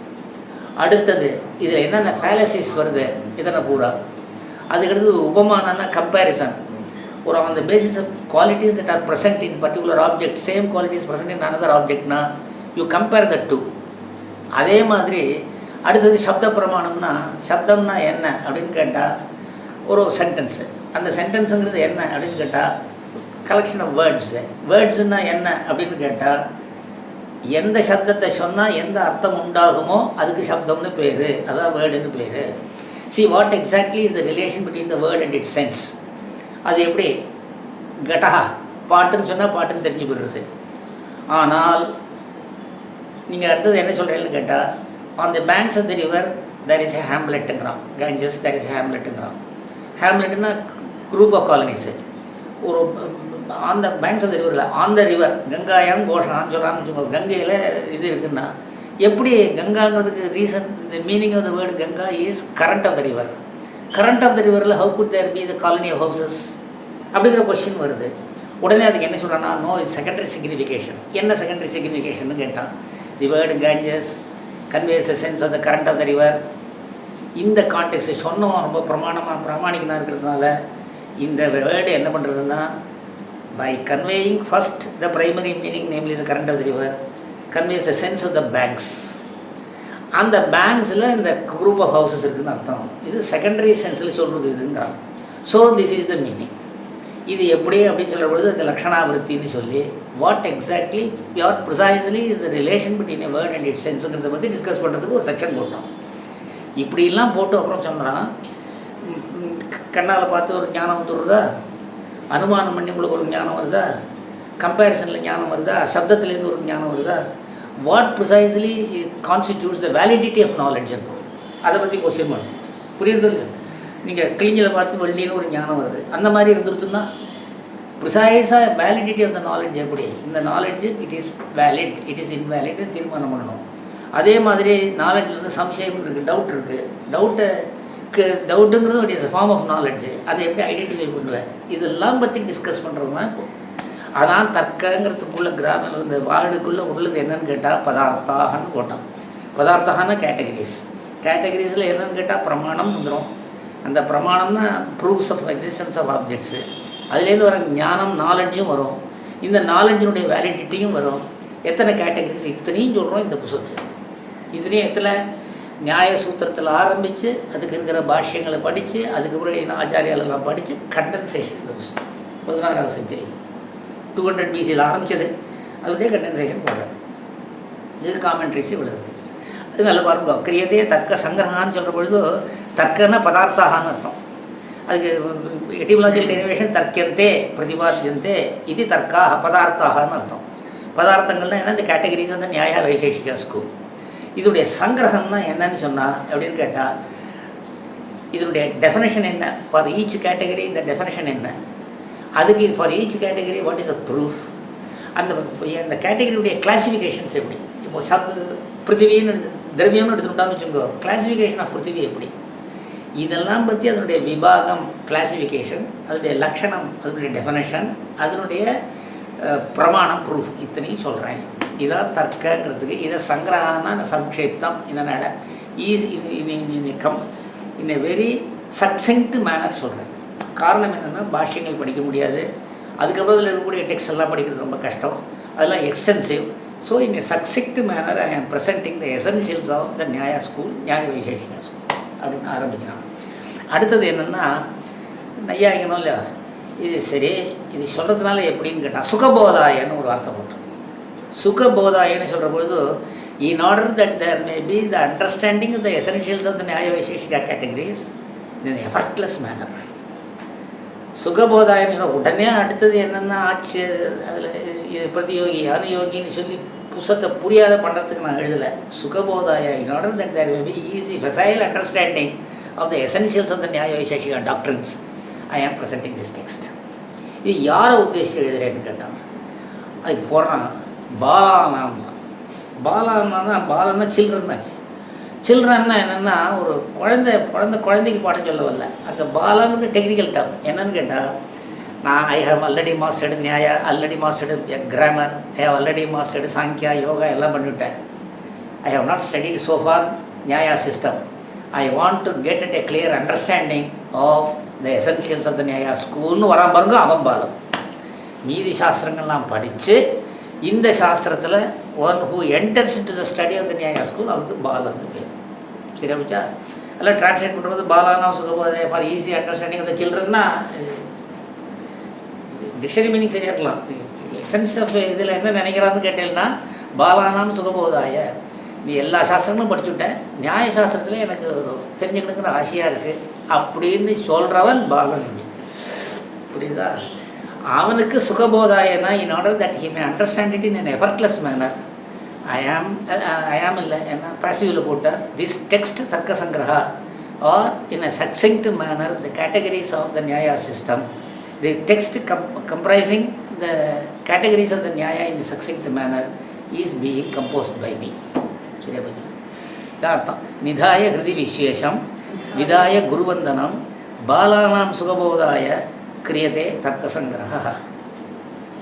[SPEAKER 1] அடுத்தது இதில் என்னென்ன ஃபேலசிஸ் வருது இதனை பூரா, அதுக்கடுத்தது உபமானம்னா கம்பேரிசன், ஒரு on the basis of qualities that are present in particular object, same qualities present in another ஆப்ஜெக்ட்னா யூ கம்பேர் த டூ. அதே மாதிரி அடுத்தது சப்த பிரமாணம்னா, சப்தம்னா என்ன அப்படின்னு கேட்டால் ஒரு சென்டென்ஸு, அந்த சென்டென்ஸுங்கிறது என்ன அப்படின்னு கேட்டால் கலெக்ஷன் ஆஃப் வேர்ட்ஸு, வேர்ட்ஸுன்னா என்ன அப்படின்னு கேட்டால் எந்த சப்தத்தை சொன்னால் எந்த அர்த்தம் உண்டாகுமோ அதுக்கு சப்தம்னு பேர், அதான் வேர்டுன்னு பேர். See what exactly is the relation between the word and its sense. அது எப்படி கடஹா பாட்டுன்னு சொன்னால் பாட்டுன்னு தெரிஞ்சு போடுறது. ஆனால் நீங்கள் அடுத்தது என்ன சொல்கிறீங்கன்னு கேட்டால், on the banks of the river there is a ஹேம்லெட்டுங்கிறான், கேஞ்சஸ் தேர் இஸ் எ ஹேம்லெட்டுங்கிறான். ஹேம்லெட்டுன்னா குரூப் ஆஃப் காலனிஸு. ஒரு on the banks of the ரிவரில் ஆன் த ரிவர் கங்காயாம் கோஷான்னு சொல்கிறான்னு வச்சுக்கோங்க. கங்கையில் இது இருக்குன்னா எப்படி கங்காங்கிறதுக்கு reason, the meaning of the word Ganga is current of the river. Current of the ரிவரில் how could there be the colony of houses அப்படிங்கிற கொஸ்டின் வருது. உடனே அதுக்கு என்ன சொல்கிறான்னா, நோ இது செகண்டரி சிக்னிஃபிகேஷன். என்ன செகண்டரி சிக்னிஃபிகேஷன் கேட்டால், the word Ganges conveys the sense of the current of the river. இந்த கான்டெக்ட் சொன்னோம் ரொம்ப பிரமாணிக்கனாக இருக்கிறதுனால இந்த வேர்டு என்ன பண்ணுறதுன்னா, by conveying first the primary meaning, namely the current of the river, conveys the sense of the banks. அந்த பேங்க்ஸில் இந்த group of houses இருக்குதுன்னு அர்த்தம். இது செகண்டரி சென்ஸில் சொல்கிறது இதுங்கிறாங்க. So this is the meaning. இது எப்படி அப்படின்னு சொல்கிற பொழுது இந்த லக்ஷணாவிருத்தின்னு சொல்லி what exactly what precisely is the relation between a word and its சென்ஸுங்கிறத பற்றி டிஸ்கஸ் பண்ணுறதுக்கு ஒரு செக்ஷன் போட்டோம். இப்படிலாம் போட்டு அப்புறம் சொன்னால் கண்ணால் பார்த்து ஒரு ஞானம் வந்துடுறதா, அனுமானம் பண்ணி உங்களுக்கு ஒரு ஞானம் வருதா, கம்பேரிசனில் ஞானம் வருதா, சப்தத்துலேருந்து ஒரு ஞானம் வருதா, what precisely constitutes the validity of knowledge இருக்கும். அதை பற்றி கொஸ்டின் பண்ணும். புரியுறது இல்லை? நீங்கள் கிளிஞ்சில் பார்த்து வெள்ளின்னு ஒரு ஞானம் வருது, அந்த மாதிரி இருந்துருச்சுன்னா ப்ரிசைஸாக வேலிடிட்டி ஆஃப் த நாலேஜ் எப்படி, இந்த knowledge it is valid it is இன்வேலிட்னு தீர்மானம் பண்ணணும். அதே மாதிரி நாலேஜில் வந்து சம்சயம் இருக்குது, டவுட் இருக்குது. டவுட்டுங்கிறது ஒரு இஸ் ஃபார்ம் ஆஃப் நாலேஜ். அதை எப்படி ஐடென்டிஃபை பண்ணுவேன், இதெல்லாம் பற்றி டிஸ்கஸ் பண்ணுறது தான் இப்போ. அதான் தர்க்கங்கிறதுக்குள்ளே கிராமில் இந்த வார்டுக்குள்ளே உள்ளது என்னன்னு கேட்டால் பதார்த்தாகன்னு போட்டோம். பதார்த்தாகனா கேட்டகரிஸில் என்னென்னு கேட்டால் பிரமாணம் வந்துடும். அந்த பிரமாணம்னா proofs of existence of objects. அதுலேருந்து வர ஞானம் நாலெட்ஜும் வரும், இந்த நாலெட்ஜினுடைய வேலிடிட்டியும் வரும். எத்தனை கேட்டகரிஸ் இத்தனையும் சொல்கிறோம் இந்த புத்தகத்தில். இதுலேயும் எத்தனை நியாய சூத்திரத்தில் ஆரம்பித்து அதுக்கு இருக்கிற பாஷ்யங்களை படித்து அதுக்கப்புறம் இந்த ஆச்சாரியாலெல்லாம் படித்து கண்டன்சேஷன் இந்த புத்தகம் 16வது செஞ்சுரி 200 BCயில் ஆரம்பித்தது, அதுடைய கண்டன்சேஷன் போடுறேன். இது காமெண்ட்ரிஸ் இவ்வளோ இருக்குது. அது நல்ல பாருங்க. கிரியதே தர்க்க சங்கிரகான்னு சொல்கிற பொழுது தர்க்கன்னா பதார்த்தாகான்னு அர்த்தம். அதுக்கு எட்டிமலாஜிக்கல் டெரிவேஷன் தர்க்கியந்தே பிரதிபாத்தியந்தே இது தர்க்காக பதார்த்தாகன்னு அர்த்தம். பதார்த்தங்கள்லாம் என்ன, இந்த கேட்டகரிஸ் வந்து நியாய வைசேஷிகா ஸ்கூல். இதனுடைய சங்கிரகம்னா என்னன்னு சொன்னால் அப்படின்னு கேட்டால் இதனுடைய டெஃபினேஷன் என்ன, ஃபார் ஈச் கேட்டகரி இந்த டெஃபினேஷன் என்ன, அதுக்கு for each category what is a proof, அந்த கேட்டகரியுடைய கிளாசிஃபிகேஷன்ஸ் எப்படி. இப்போ பிருத்திவின்னு திரவியம்னு எடுத்துக்கிட்டான்னு வச்சுக்கோ, கிளாசிஃபிகேஷன் ஆஃப் பிருத்திவி எப்படி, இதெல்லாம் பற்றி அதனுடைய விபாகம் கிளாசிஃபிகேஷன், அதனுடைய லக்ஷணம், அதனுடைய டெஃபினேஷன், அதனுடைய பிரமாணம் ப்ரூஃப், இத்தனையும் சொல்கிறேன். இதான் தர்க்கங்கிறதுக்கு. இதை சங்கிரகான சம்க்ஷேப்தம் என்னென்ன is in a very succinct manner சொல்கிறேன். காரணம் என்னென்னா பாஷ்யங்கள் படிக்க முடியாது, அதுக்கப்புறம் அதில் இருக்கக்கூடிய டெக்ஸ்ட் எல்லாம் படிக்கிறது ரொம்ப கஷ்டம், அதெல்லாம் extensive. So in a succinct manner I am presenting the essentials of the Nyaya school, நியாய வைசேஷிகா ஸ்கூல் அப்படின்னு ஆரம்பிக்கிறான். அடுத்தது என்னென்னா நையாயிக்கணும் இல்லையா, இது சரி, இது சொல்கிறதுனால எப்படின்னு கேட்டால் சுகபோதாயன்னு ஒரு வார்த்தை போட்டோம். சுகபோதாயன்னு சொல்கிற பொழுது in order that there may be the understanding of the essentials of the Nyaya Vaisheshika categories in an effortless manner. சுகபோதாயன்னு உடனே அடுத்தது என்னென்னா ஆச்சு, அதில் இது பிரதியோகி அனுயோகின்னு சொல்லி புஸ்தத்தை புரியாத பண்ணுறதுக்கு நான் எழுதலை. சுகபோதாய in order that there may be easy facile understanding of the essentials of the Nyaya Vaisheshika doctrines I am presenting this text. இது யாரை உத்தேசித்து எழுதுறேன்னு கேட்டாங்க. அதுக்கு போடுறான் பாலானாம். பாலன்னா சில்ட்ரன் ஆச்சு. சில்ட்ரன்னா என்னென்னா ஒரு குழந்தைக்கு பாடம் சொல்ல வரல. அங்கே பாலாங்கிறது டெக்னிக்கல் டேர்ம். என்னன்னு கேட்டால் I have already mastered Nyaya, already mastered grammar, I have already mastered Samkhya, Yoga எல்லாம் பண்ணிவிட்டேன். I have not studied so far Nyaya system. I want to get at a clear understanding of the essentials of the Nyaya ஸ்கூல்னு வரான் பாருங்க, அவன் பாலம். மீதி சாஸ்திரங்கள்லாம் படித்து இந்த சாஸ்திரத்தில் one who enters into the study of the Nyaya school அவருக்கு பாலன்னு பேர். சரியா போச்சா? எல்லாம் டிரான்ஸ்லேட் பண்ணுறது பாலானா சுகபோதே for easy understanding of the சில்ட்ரன்னா டிக்ஷனரி மீனிங் சரியாக இருக்கலாம். எசன்ஸ் ஆஃப் இதில் என்ன நினைக்கிறான்னு கேட்டீங்கன்னா பாலானாம் சுகபோதாய. நீ எல்லா சாஸ்திரங்களும் படிச்சுவிட்டேன், நியாய சாஸ்திரத்தில் எனக்கு ஒரு தெரிஞ்சுக்கணுங்கிற ஆசையாக இருக்குது அப்படின்னு சொல்கிறவன் பாலன். புரியுதா? அவனுக்கு சுகபோதாயனா in order that he may understand it in an effortless manner. I am இல்லை என்ன பாசிவில் போட்டார். This text Tarkasangraha or in a succinct manner the categories of the Nyaya system. The text comprising the categories of the Nyaya in a succinct manner is being composed by me. சரியா போச்சு? இதான் அர்த்தம். நிதாய ஹிருதி விசேஷம் விதாய குருவந்தனம் பாலானாம் சுகபோதாய கிரியதே தர்க்கசங்கிரஹ.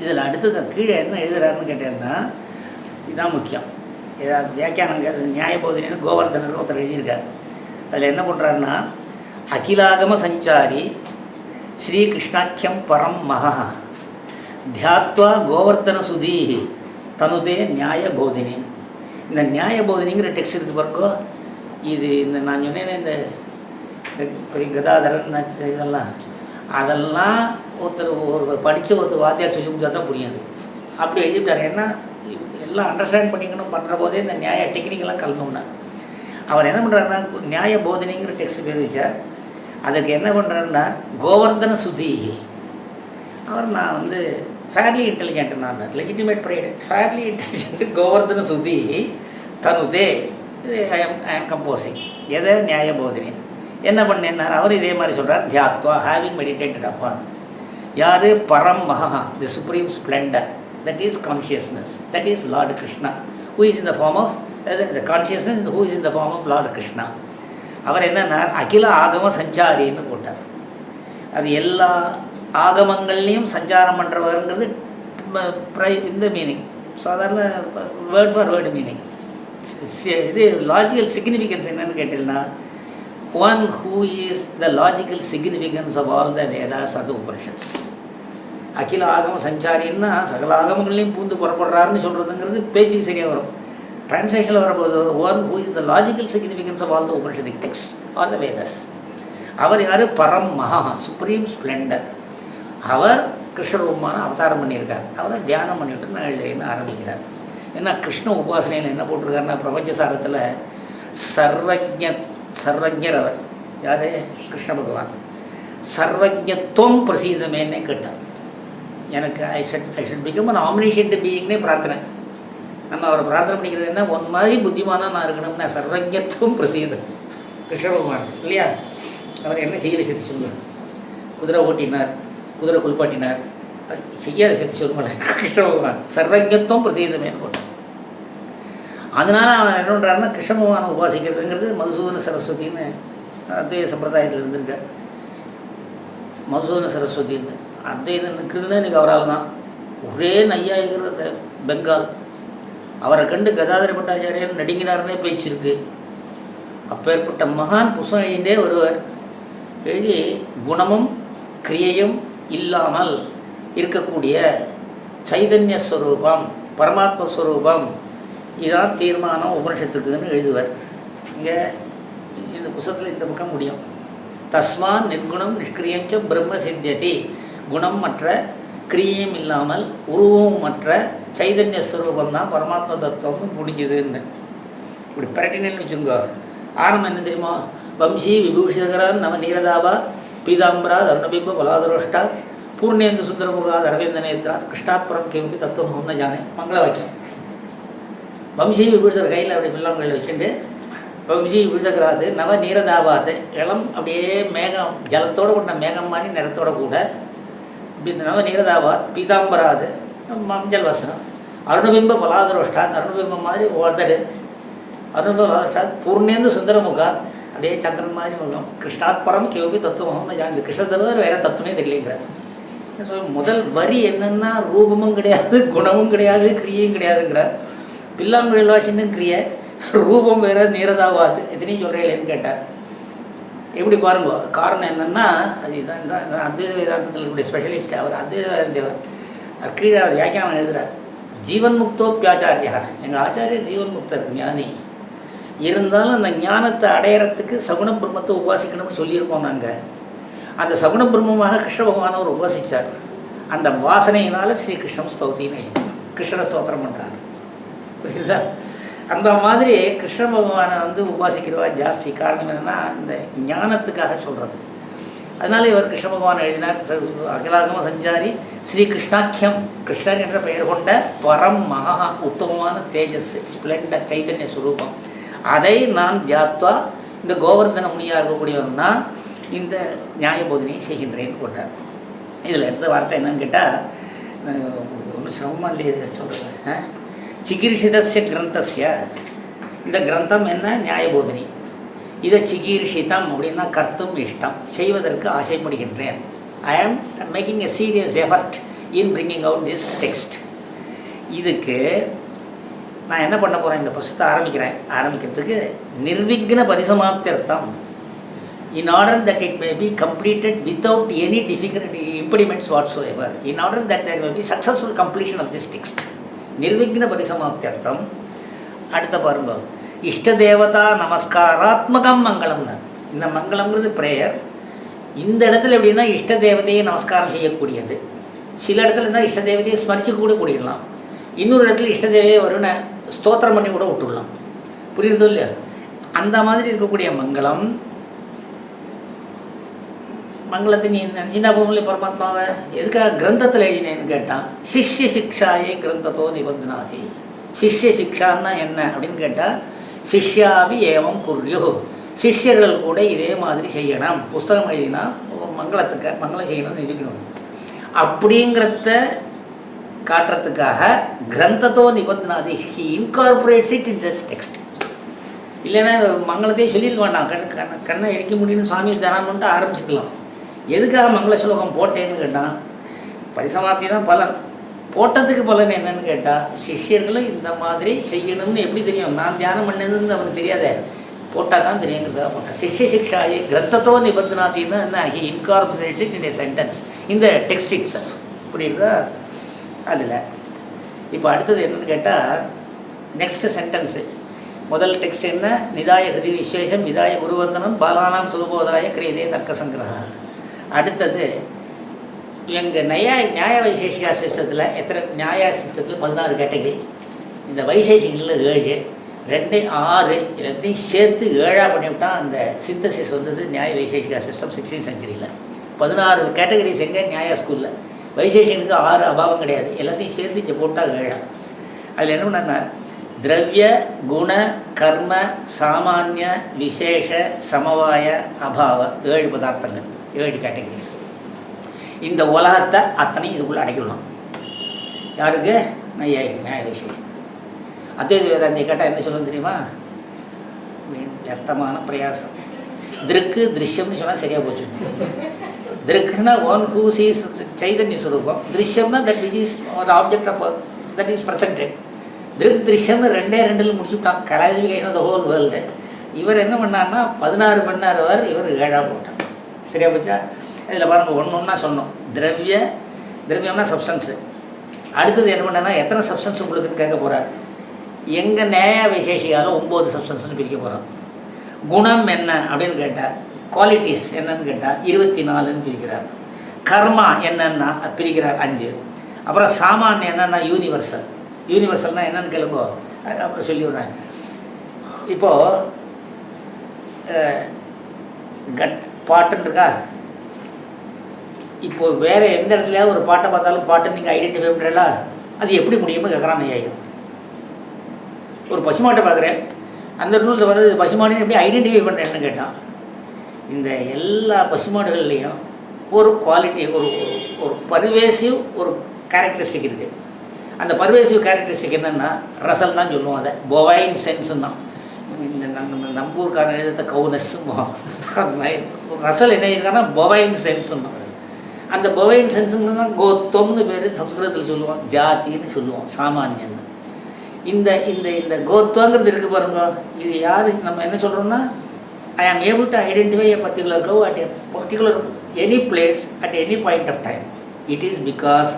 [SPEAKER 1] இதில் அடுத்தது கீழே என்ன எழுதுகிறாருன்னு கேட்டேன்னா இதுதான் முக்கியம். ஏதாவது வியாக்கியானங்க நியாயபோதினின்னு கோவர்தனர் ஒருத்தர் எழுதியிருக்கார். அதில் என்ன பண்ணுறாருன்னா அகிலாகம சஞ்சாரி ஸ்ரீகிருஷ்ணாக்கியம் பரம் மகா தியாத்வா கோவர்தன சுதீ தனுதே நியாயபோதினி. இந்த நியாயபோதினிங்கிற டெக்ஸ்ட் இருக்குது பாருங்கோ. இது இந்த நான் சொன்னேன் இந்த பெரிய கதாதரன் இதெல்லாம் அதெல்லாம் ஒருத்தர் படித்த ஒருத்தர் வாத்தியார் சொல்லி கொடுத்தா தான் புரியாது. அப்படி எழுதிட்டார். ஏன்னா எல்லாம் அண்டர்ஸ்டாண்ட் பண்ணிக்கணும் பண்ணுற போதே இந்த நியாய டெக்னிக்கெல்லாம் கலந்தோம்னா அவர் என்ன பண்ணுறாருன்னா நியாய போதினிங்கிற டெக்ஸ்ட் பேர் வச்சார். அதுக்கு என்ன பண்ணுறாருன்னா கோவர்தன சுதி. அவர் நான் வந்து ஃபேர்லி இன்டெலிஜென்ட், நான் லெஜிட்டிமேட் ப்ரைடு, ஃபேர்லி இன்டெலிஜென்ட் கோவர்தன சுதி தனுதே ஐ எம் கம்போசிங் எதை நியாய போதினி. என்ன பண்ணேன்னார் அவர் இதே மாதிரி சொல்கிறார். தியாத்வா ஹேவிங் மெடிடேட்டட் அப்பான் யார் பரம் மகா the supreme splendour, that is consciousness, that is Lord Krishna, who is in the form of the consciousness, who is in the form of Lord Krishna. அவர் என்னன்னா அகில ஆகம சஞ்சாரின்னு போட்டார். அது எல்லா ஆகமங்கள்லேயும் சஞ்சாரம் பண்ணுறவருங்கிறது இந்த மீனிங், சாதாரண வேர்ட் ஃபார் வேர்டு மீனிங். இது லாஜிக்கல் சிக்னிஃபிகன்ஸ் என்னன்னு கேட்டீங்கன்னா one who is the logical significance of all the Vedas or the Upanishads. அகில ஆகம சஞ்சாரின்னா சகல ஆகமங்களையும் பூந்து புறப்படுறாருன்னு சொல்கிறதுங்கிறது பேச்சுக்கு சரியாக வரும். டிரான்ஸ்லேஷனில் வரும்போது one who is the logical significance of all the Upanishadic text or the Vedas. அவர் யார் பரம் மகா சுப்ரீம் ஸ்ப்ளெண்டர். அவர் கிருஷ்ணரூபமான அவதாரம் பண்ணியிருக்கார். அவரை தியானம் பண்ணிவிட்டு நான் எழுதுறேன்னு ஆரம்பிக்கிறார். ஏன்னா கிருஷ்ண உபாசனையில் என்ன போட்டிருக்காருன்னா பிரபஞ்சசாரத்தில் சர்வஜர் அவர் யார் கிருஷ்ண பகவான். சர்வஜத்துவம் பிரசீதமேன்னே கேட்டார். எனக்கு I should become an omniscient பீயிங்னே பிரார்த்தனை. நம்ம அவரை பிரார்த்தனை பண்ணிக்கிறது என்ன, ஒன் மாதிரி புத்திமானாக நான் இருக்கணும்னா சர்வஜத்துவம் பிரசீதம் கிருஷ்ண பகவான் இல்லையா. அவர் என்ன செய்யலை சேர்த்து சொல்லுவார். குதிரை ஓட்டினார், குதிரை குளிப்பாட்டினார், செய்யாத சேர்த்து சொல்லுங்கள கிருஷ்ண பகவான் சர்வஜத்துவம் பிரசீதமேன்னு போட்டார். அதனால் அவன் என்ன பண்ணுறாருன்னா கிருஷ்ண பகவானை உபாசிக்கிறதுங்கிறது மதுசூதன சரஸ்வதின்னு அத்வைத சம்பிரதாயத்தில் இருந்திருக்கார். மதுசூதன சரஸ்வதின்னு அத்வைதம் நிற்கிறதுன்னா இன்றைக்கி அவரால் தான். ஒரே நையாயிக்கிற அந்த பெங்கால் அவரை கண்டு கதாதர பட்டாச்சாரியன் நடுங்கினார்னே பேச்சிருக்கு. அப்பேற்பட்ட மகான் புஸ்தகம் எழுதிண்டே வருவார். எழுதி குணமும் கிரியையும் இல்லாமல் இருக்கக்கூடிய சைதன்ய ஸ்வரூபம் பரமாத்ம ஸ்வரூபம் இதான் தீர்மானம் உபனிஷத்துக்குன்னு எழுதுவார். இங்கே இந்த புஸ்தகத்தில் இந்த பக்கம் முடியும். தஸ்மான் நிர்குணம் நிஷ்கிரியம் ச பிரம்ம சித்தியதி. குணம் மற்ற கிரியம் இல்லாமல் உருவம் மற்ற சைதன்ய ஸ்வரூபம் தான் பரமாத்ம தத்துவம்னு முடிஞ்சுதுன்னு இப்படி பிரட்டினு வச்சுங்கோ. ஆரம்பம் என்ன தெரியுமா, வம்சி விபூஷிதகரான் நம நீரதாபா பீதாம்பரா தருணபிம்ப பலாதரோஷ்டா பூர்ணேந்து சுந்தரமுகா அரவேந்த நேத்ராத் கிருஷ்ணாத் பரம் கேள்வி தத்துவம் ஒன்று ஜானே மங்கள வாக்கியம். வம்சி விபூஷர் கையில் அப்படி பிள்ளாம் கையில் வச்சுட்டு வம்சி விபூஷகராது நவ நீரதாபாத்து இளம் அப்படியே மேகம் ஜலத்தோடு கூட மேகம் மாதிரி நிறத்தோட கூட நவ நீரதாபாத் பீதாம்பராது மஞ்சள் வசனம் அருணபிம்ப பலாதரோஷ்டாத் அருணபிம்பம் மாதிரி ஒருத்தர் அருணபிம்ப பலாதரோஷ்டாத் பூர்ணேந்து சுந்தரமுகா அப்படியே சந்திரன் மாதிரி முகம் கிருஷ்ணாத் பரம் கேள்வி தத்துவம் இந்த கிருஷ்ண தவிர வேறு தத்துவமே தெரியலைங்கிறார். ஸோ முதல் வரி என்னென்னா ரூபமும் கிடையாது குணமும் கிடையாது கிரியையும் கிடையாதுங்கிறார். பில்லாங்குழல் வாசின்னு கிரியை ரூபம் வேறு நீரதாவாது எத்தனையும் சொல்கிறீங்களேன்னு கேட்டார். எப்படி பாருங்க, காரணம் என்னென்னா அது இதான் இந்த அத்வைத வேதாந்தத்தில் இருக்கக்கூடிய ஸ்பெஷலிஸ்ட் அவர் அத்வைத வேதாந்தவர். கீழே அவர் வியாக்கியானம் எழுதுகிறார். ஜீவன் முக்தோப்பியாச்சாரியா, எங்கள் ஆச்சாரியர் ஜீவன் முக்தர் ஞானி இருந்தாலும் அந்த ஞானத்தை அடையிறதுக்கு சகுண பிரம்மத்தை உபாசிக்கணும்னு சொல்லியிருக்கோம் நாங்கள். அந்த சகுண பிரம்மமாக கிருஷ்ண பகவானை அவர் உபாசித்தார். அந்த வாசனையினால் ஸ்ரீகிருஷ்ணம் ஸ்தௌத்தின்னு கிருஷ்ண ஸ்தோத்திரம் பண்ணுறாரு. புரியுதா? அந்த மாதிரி கிருஷ்ண பகவானை உபாசிக்கிறவா ஜாஸ்தி. காரணம் என்னென்னா இந்த ஞானத்துக்காக சொல்கிறது. அதனால இவர் கிருஷ்ண பகவான் எழுதினார். அகிலாகம சஞ்சாரி ஸ்ரீ கிருஷ்ணாக்கியம், கிருஷ்ணன் என்ற பெயர் கொண்ட பரம் மகா உத்தமமான தேஜஸ் ஸ்பிளண்டர் சைதன்ய சுரூபம், அதை நான் தியாத்வா இந்த கோவர்தன முனியாக இருக்கக்கூடியவன்னா இந்த நியாயபோதனையை செய்கின்றேன்னு போட்டார். இதில் எடுத்த வார்த்தை என்னன்னு கேட்டால் ஒன்றும் சிரமமாக இல்லையே சொல்கிறேன். சிகீர்ஷிதஸ்ய கிரந்தஸ்ய, இந்த கிரந்தம் என்ன நியாயபோதனி, இதை சிகீர்ஷிதம் அப்படின்னா கர்த்தும் இஷ்டம், செய்வதற்கு ஆசைப்படுகின்றேன். I am making a serious effort in bringing out this text. இதுக்கு நான் என்ன பண்ண போகிறேன், இந்த புஸ்தகத்தை ஆரம்பிக்கிறதுக்கு நிர்விக்ன பரிசமாப்தியர்த்தம், in order that it may be completed without any difficulty impediments whatsoever, in order that there may be successful completion of this text. நிர்விக்ன பரிசமாப்தியர்த்தம். அடுத்த பாருங்க, இஷ்ட தேவதா நமஸ்காராத்மகம் மங்களம்னு. இந்த மங்களம்ங்கிறது ப்ரேயர். இந்த இடத்துல எப்படின்னா இஷ்ட தேவதையை நமஸ்காரம் செய்யக்கூடியது. சில இடத்துல என்ன இஷ்ட தேவதையை ஸ்மரிச்சு கூட கூடிடலாம். இன்னொரு இடத்துல இஷ்ட தேவதையை வரும்னு ஸ்தோத்திரம் பண்ணி கூட விட்டுடலாம். புரியுறதோ இல்லையா? அந்த மாதிரி இருக்கக்கூடிய மங்களம். மங்களத்தை நீ நினச்சின்னா போகல பரமாத்மாவை எதுக்காக கிரந்தத்தில் எழுதினேன்னு கேட்டான். சிஷ்ய சிக்ஷாயே கிரந்தத்தோ நிபந்தனாதி. சிஷ்ய சிக்ஷான்னா என்ன அப்படின்னு கேட்டால், சிஷ்யாபி ஏவம் குர்யு, சிஷ்யர்கள் கூட இதே மாதிரி செய்யணும். புஸ்தகம் எழுதினா மங்களத்துக்கு மங்களம் செய்யணும்னு இருக்கணும். அப்படிங்கிறத காட்டுறதுக்காக கிரந்தத்தோ நிபந்தனாதி, he incorporates it in this text. இல்லைன்னா மங்களத்தையே சொல்லியிருக்க வேண்டாம். கண்ணை இடிக்க முடியும்னு சுவாமி தினம்ட்டு ஆரம்பிச்சுக்கலாம். எதுக்காக மங்கள ஸ்லோகம் போட்டேன்னு கேட்டால், பரிசமாப்தி தான் பலன். போட்டதுக்கு பலன் என்னன்னு கேட்டால், சிஷ்யர்களும் இந்த மாதிரி செய்யணும்னு எப்படி தெரியும்? நான் தியானம் பண்ணதுன்னு அவனுக்கு தெரியாதே, போட்டால் தான் தெரியுங்கிறதா போட்டேன். சிஷ்ய சிக்ஷாயி கிரந்தத்தோ நிபந்தனாத்தின்னா என்ன? He incorporates it in A sentence இந்த டெக்ஸ்ட் இட் செல்ஃப். புரியுதா? அதில் இப்போ அடுத்தது என்னன்னு கேட்டால், நெக்ஸ்ட் சென்டென்ஸு. முதல் டெக்ஸ்ட் என்ன? நிதாய ஹிருதி விஸ்வேஷம் விதாய குருவந்தனம் பாலானாம் சுகபோதாய கிரியதே தர்க்கசங்கிரஹா. அடுத்தது எங்கள் நியாய வைசேஷிகா சிஸ்டத்தில் எத்தனை நியாய சிஸ்டத்தில் 16 கேட்டகரி. இந்த வைசேஷிகளில் 7, 2, 6 எல்லாத்தையும் சேர்த்து 7ஆக பண்ணிவிட்டான். அந்த சிந்தசிஸ் வந்தது நியாய வைசேஷிகா சிஸ்டம் 16th centuryயில். 16 கேட்டகரிஸ் எங்கே? நியாய ஸ்கூலில். வைசேஷிகனுக்கு 6 அபாவம் கிடையாது. எல்லாத்தையும் சேர்த்து இங்கே போட்டால் 7. அதில் என்ன பண்ணாங்க? திரவிய குண கர்ம சாமானிய விசேஷ சமவாய அபாவ 7 பதார்த்தங்கள், 7 கேட்டகரிஸ். இந்த உலகத்தை அத்தனையும் இதுக்குள்ளே அடைக்கணும். யாருக்கு? நியாய விசேஷம். அத்வைத வேதாந்தி கேட்டால் என்ன சொல்லணும் தெரியுமா? வியர்த்தமான பிரயாசம். திருக்கு திருஷ்யம்னு சொன்னால் சரியாக போச்சு. திருக்குன்னா ஒன் ஹூ சீஸ் சைதன்ய சுரூபம். திருஷ்யம்னா தட் விச் இஸ் ஒரு object of that is presented. திருக் திருஷ்யம்னு 2 முடிச்சுட்டான். Classification of the whole world. இவர் என்ன பண்ணார்னா 16 பண்ணார். இவர் 7ஆக போட்டார். சரியா போச்சா? இதில் பாருங்கள், ஒன்றா சொன்னோம். திரவியம்னா சப்ஸ்டன்ஸு. அடுத்தது என்ன பண்ணான்னா எத்தனை சப்ஸ்டன்ஸ் உங்களுக்குன்னு கேட்க போகிறார். எங்கள் நியாய விசேஷியால் 9 சப்ஸ்டன்ஸ்னு பிரிக்க போகிறோம். குணம் என்ன அப்படின்னு கேட்டால், குவாலிட்டிஸ் என்னன்னு கேட்டால் 24ன்னு பிரிக்கிறார். கர்மா என்னன்னா பிரிக்கிறார் 5. அப்புறம் சாமானியம் என்னன்னா யூனிவர்சல். யூனிவர்சல்னால் என்னன்னு கேளுங்கோ, அப்புறம் சொல்லி விட்றேன். இப்போது பாட்டுன்னு இருக்கா? இப்போது வேறு எந்த இடத்துலையாவது ஒரு பாட்டை பார்த்தாலும் பாட்டை நீங்கள் ஐடென்டிஃபை பண்ணுறீங்களா? அது எப்படி முடியுமோ கேட்குறான் ஐயா. ஒரு பசுமாட்டை பார்க்குறேன், அந்த ரூல்ஸை வந்து பசுமாடுன்னு எப்படி ஐடென்டிஃபை பண்ணுறேன்னு கேட்டான். இந்த எல்லா பசுமாடுகள்லேயும் ஒரு குவாலிட்டி, ஒரு பர்வேசிவ் ஒரு கேரக்டரிஸ்டிக் இருக்குது. அந்த பர்வேசிவ் கேரக்டரிஸ்டிக் என்னென்னா ரசல் தான் சொல்லுவோம். அதை பொவைன் சென்ஸுன்னா இந்த நம்பூர்காரன் எழுத கவுனஸ்ஸும் ரசல் என்ன இருக்கான்னா பொவைன் சென்ஸுன்னா. அந்த பொவைன் சென்ஸுன்னு தான் கோத்தம்னு பேர் சம்ஸ்கிருதத்தில் சொல்லுவோம், ஜாத்தின்னு சொல்லுவோம், சாமானியன்னு. இந்த இந்த இந்த கோத்வாங்கிறது இருக்குது பாருங்க. இது யார் நம்ம என்ன சொல்கிறோம்னா, I am able to identify a particular cow at a particular any place at any point of time. It is because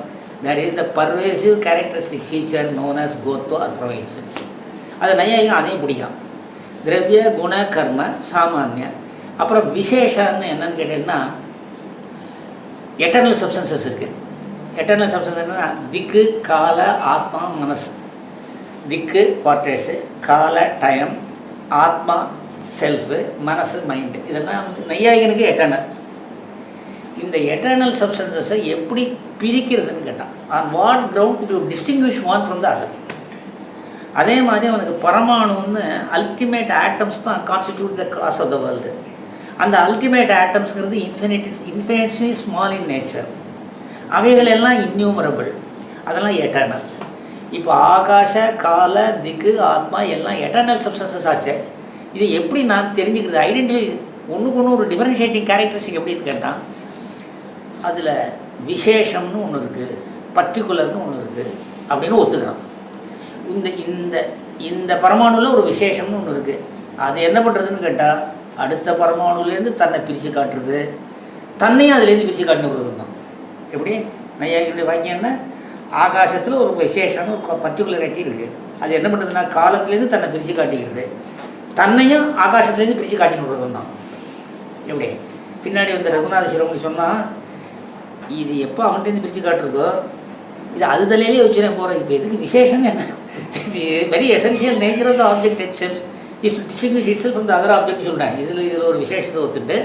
[SPEAKER 1] there is the pervasive characteristic feature known as gotva or provincials. அது நையாயிகம் அதையும் பிடிக்கலாம். திரவிய குண கர்ம சாமானிய. அப்புறம் விசேஷன்னு என்னன்னு கேட்டீங்கன்னா, எட்டர்னல் சப்ஸ்டன்சஸ் இருக்குது. எட்டர்னல் சப்ஸ்டன்ஸ் என்னன்னா திக்கு, கால, ஆத்மா, மனசு. திக்கு குவார்டர்ஸு, கால டைம், ஆத்மா செல்ஃபு, மனசு மைண்டு. இதெல்லாம் நையாயிகனுக்கு எட்டர்னல். இந்த எட்டர்னல் சப்ஸ்டன்சஸை எப்படி பிரிக்கிறதுன்னு கேட்டான். On what ground to distinguish one from the other. அதே மாதிரி அவனுக்கு பரமாணுன்னு அல்டிமேட் ஆட்டம்ஸ் தான் constitute the cause of the world. அந்த அல்டிமேட் ஆட்டம்ஸ்ங்கிறது இன்ஃபினிட்லி ஸ்மால் இன் நேச்சர். அவைகள் எல்லாம் இன்யூமரபிள், அதெல்லாம் எட்டர்னல். இப்போ ஆகாஷ, கால, திக்கு, ஆத்மா எல்லாம் எட்டர்னல் சப்ஸ்டன்சஸ் ஆச்சு. இது எப்படி நான் தெரிஞ்சுக்கிறது? ஐடென்டிஃபை ஒன்றுக்கு ஒன்று ஒரு டிஃபரன்ஷியேட்டிங் கேரக்டரிஸ்டிக் எப்படின்னு கேட்டால், அதில் விசேஷம்னு ஒன்று இருக்குது, பர்டிகுலர்னு ஒன்று இருக்குது அப்படின்னு ஒத்துக்கிறான். இந்த இந்த இந்த பரமாணுவில் ஒரு விசேஷம்னு ஒன்று இருக்குது. அது என்ன பண்ணுறதுன்னு கேட்டால், அடுத்த பரமாணுலேருந்து தன்னை பிரித்து காட்டுறது, தன்னையும் அதுலேருந்து பிரித்து காட்டினு விடுறது தான். எப்படி நையாயிகளுடைய வாக்கியம் என்ன? ஆகாசத்தில் ஒரு விசேஷம்னு ஒரு பர்டிகுலரிட்டி இருக்குது. அது என்ன பண்ணுறதுன்னா காலத்துலேருந்து தன்னை பிரித்து காட்டிக்கிறது, தன்னையும் ஆகாசத்துலேருந்து பிரித்து காட்டி விடுறது தான். எப்படி பின்னாடி வந்து ரகுநாத சிவமணி சொன்னால் இது எப்போ அவன்கிட்டேருந்து பிரித்து காட்டுறதோ இது அது தலையிலே வச்சுனே போகிறோம். இப்போ எதுக்கு விசேஷம் என்ன? Very essential nature of the object itself is to distinguish itself from the other object சொல்கிறேன். இதில் ஒரு விசேஷத்தை ஒத்துட்டு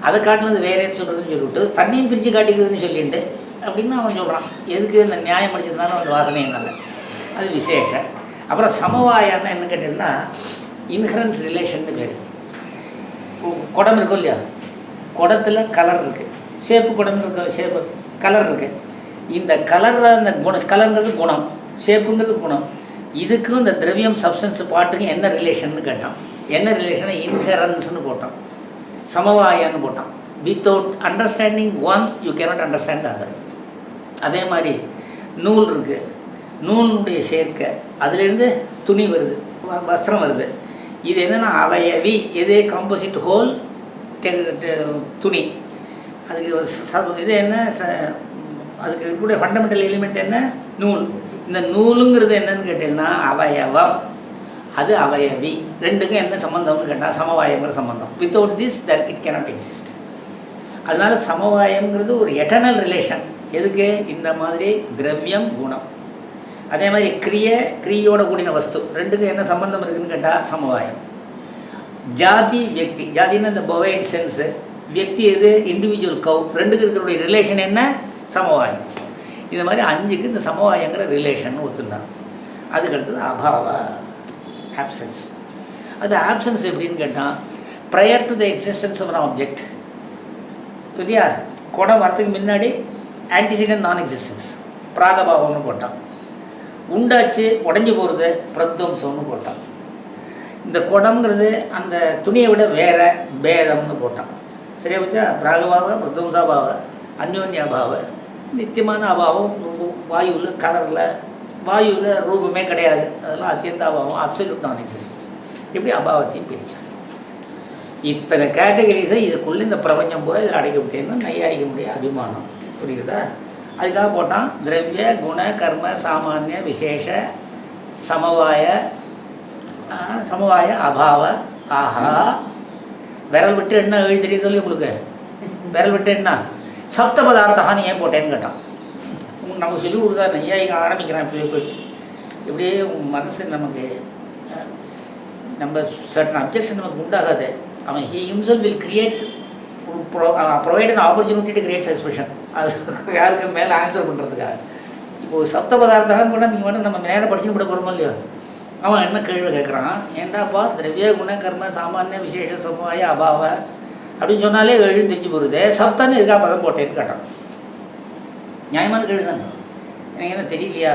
[SPEAKER 1] அதை காட்டினது வேறேன்னு சொல்கிறதுன்னு சொல்லிவிட்டு தண்ணியும் பிரித்து காட்டிக்கிறதுன்னு சொல்லிட்டு அப்படின்னு அவன் சொல்கிறான். எதுக்கு இந்த நியாயம் படிச்சதுனால அந்த வாசனையினால அது விசேஷம். அப்புறம் சமவாயான்னு என்ன கேட்டீங்கன்னா இன்ஹரன்ஸ் ரிலேஷன்னு பேர். குடம் இருக்கும் இல்லையா, குடத்தில் கலர் இருக்குது, ஷேப்பு குடம் இருக்க ஷேப்பு கலர் இருக்குது. இந்த கலரில் அந்த கலருங்கிறது குணம், ஷேப்புங்கிறது குணம். இதுக்கும் இந்த திரவியம் சப்ஸ்டன்ஸ் பாட்டுக்கும் என்ன ரிலேஷன்னு கேட்டான். என்ன ரிலேஷனை இன்ஹரன்ஸ்னு போட்டான், சமவாயான்னு போட்டான். Without understanding one you cannot understand the other. அதே மாதிரி நூல் இருக்குது, நூலுடைய சேர்க்கை, அதுலேருந்து துணி வருது, வஸ்திரம் வருது. இது என்னென்னா அவயவி, எது காம்போசிட் ஹோல் துணி. அதுக்கு இது என்ன அதுக்கு இருக்கக்கூடிய ஃபண்டமெண்டல் எலிமெண்ட் என்ன? நூல். இந்த நூலுங்கிறது என்னன்னு கேட்டிங்கன்னா அவயவம், அது அவயவி. ரெண்டுக்கும் என்ன சம்மந்தம்னு கேட்டால் சமவாயங்கிற சம்மந்தம். Without this that it cannot exist. அதனால் சமவாயங்கிறது ஒரு எட்டர்னல் ரிலேஷன். எதுக்கு? இந்த மாதிரி திரவியம் குணம். அதே மாதிரி கிரியோட கூடின வஸ்து ரெண்டுக்கும் என்ன சம்பந்தம் இருக்குதுன்னு கேட்டால் சமவாயம். ஜாதி வியக்தி, ஜாதின்னு இந்த பொவைட் சென்ஸு, வியக்தி எது? இண்டிவிஜுவல் கவ். ரெண்டுக்கு இருக்கிற ரிலேஷன் என்ன? சமவாயம். இந்த மாதிரி 5க்கு இந்த சமவாயங்கிற ரிலேஷன் ஒத்துருந்தாங்க. அதுக்கடுத்தது அபாவ, ஆப்சன்ஸ். அது ஆப்சன்ஸ் எப்படின்னு கேட்டால் prior to the existence of an object. சரியா? குடம் வரத்துக்கு முன்னாடி ஆன்டிசிடென்ட் நான் எக்ஸிஸ்டன்ஸ், பிராகபாவம்னு போட்டான். உண்டாச்சு உடஞ்சி போகிறது, பிரத்வம்சம்னு போட்டான். இந்த குடம்ங்கிறது அந்த துணியை விட வேறு பேதம்னு போட்டான். சரியா வச்சா? பிராகபாவ, பிரத்வம்சாபாவ, அந்யோன்யாபாவ, நித்தியமான அபாவம். வாயுவில் கலரில், வாயுவில் ரூபமே கிடையாது, அதெல்லாம் அத்தியந்த அபாவம், அப்சல்யூட் நான் எக்ஸிஸ்டன்ஸ். இப்படி அபாவத்தையும் பிரித்தான். இத்தனை கேட்டகரிஸை இதுக்குள்ளே இந்த பிரபஞ்சம் பூரா இதில் அடைக்க முடியும்னா நையாயிக்க முடியாது அபிமானம். புரியுதா? அதுக்காக போட்டான் திரவிய குண கர்ம சாமானிய விசேஷ சமவாய அபாவ ஆஹா. விரல் விட்டு என்ன எழுதி தெரியுது சொல்லி உங்களுக்கு? விரல் விட்டு என்ன சப்த பதார்த்தகான்னு ஏன் போட்டேன்னு கேட்டான். நமக்கு சொல்லி கொடுத்தா நையாயிக்க ஆரம்பிக்கிறான். இப்போ போச்சு இப்படியே மனசு நமக்கு நம்ம சர்டன் அப்ஜெக்ஷன் நமக்கு உண்டாகாது. அவன் he himself will create provide an opportunity to create expression. அது யாருக்கு மேலே ஆன்சர் பண்ணுறதுக்காக. இப்போது சப்த பதார்த்தகான்னு கூட நீங்கள் வந்து நம்ம நேரம் படிச்சுன்னு கூட போகிறோமோ இல்லையோ, அவன் என்ன கேள்வி கேட்குறான், ஏண்டாப்பா திரவிய குண கர்ம சாமானிய விசேஷ சமவாய அபாவ அப்படின்னு சொன்னாலே எழுதி தெரிஞ்சு போகிறது, சப்தான்னு எதுக்காக பதம் போட்டேன்னு கேட்டான். நியாயமான கேள்வி தானே. எனக்கு என்ன தெரியலையா?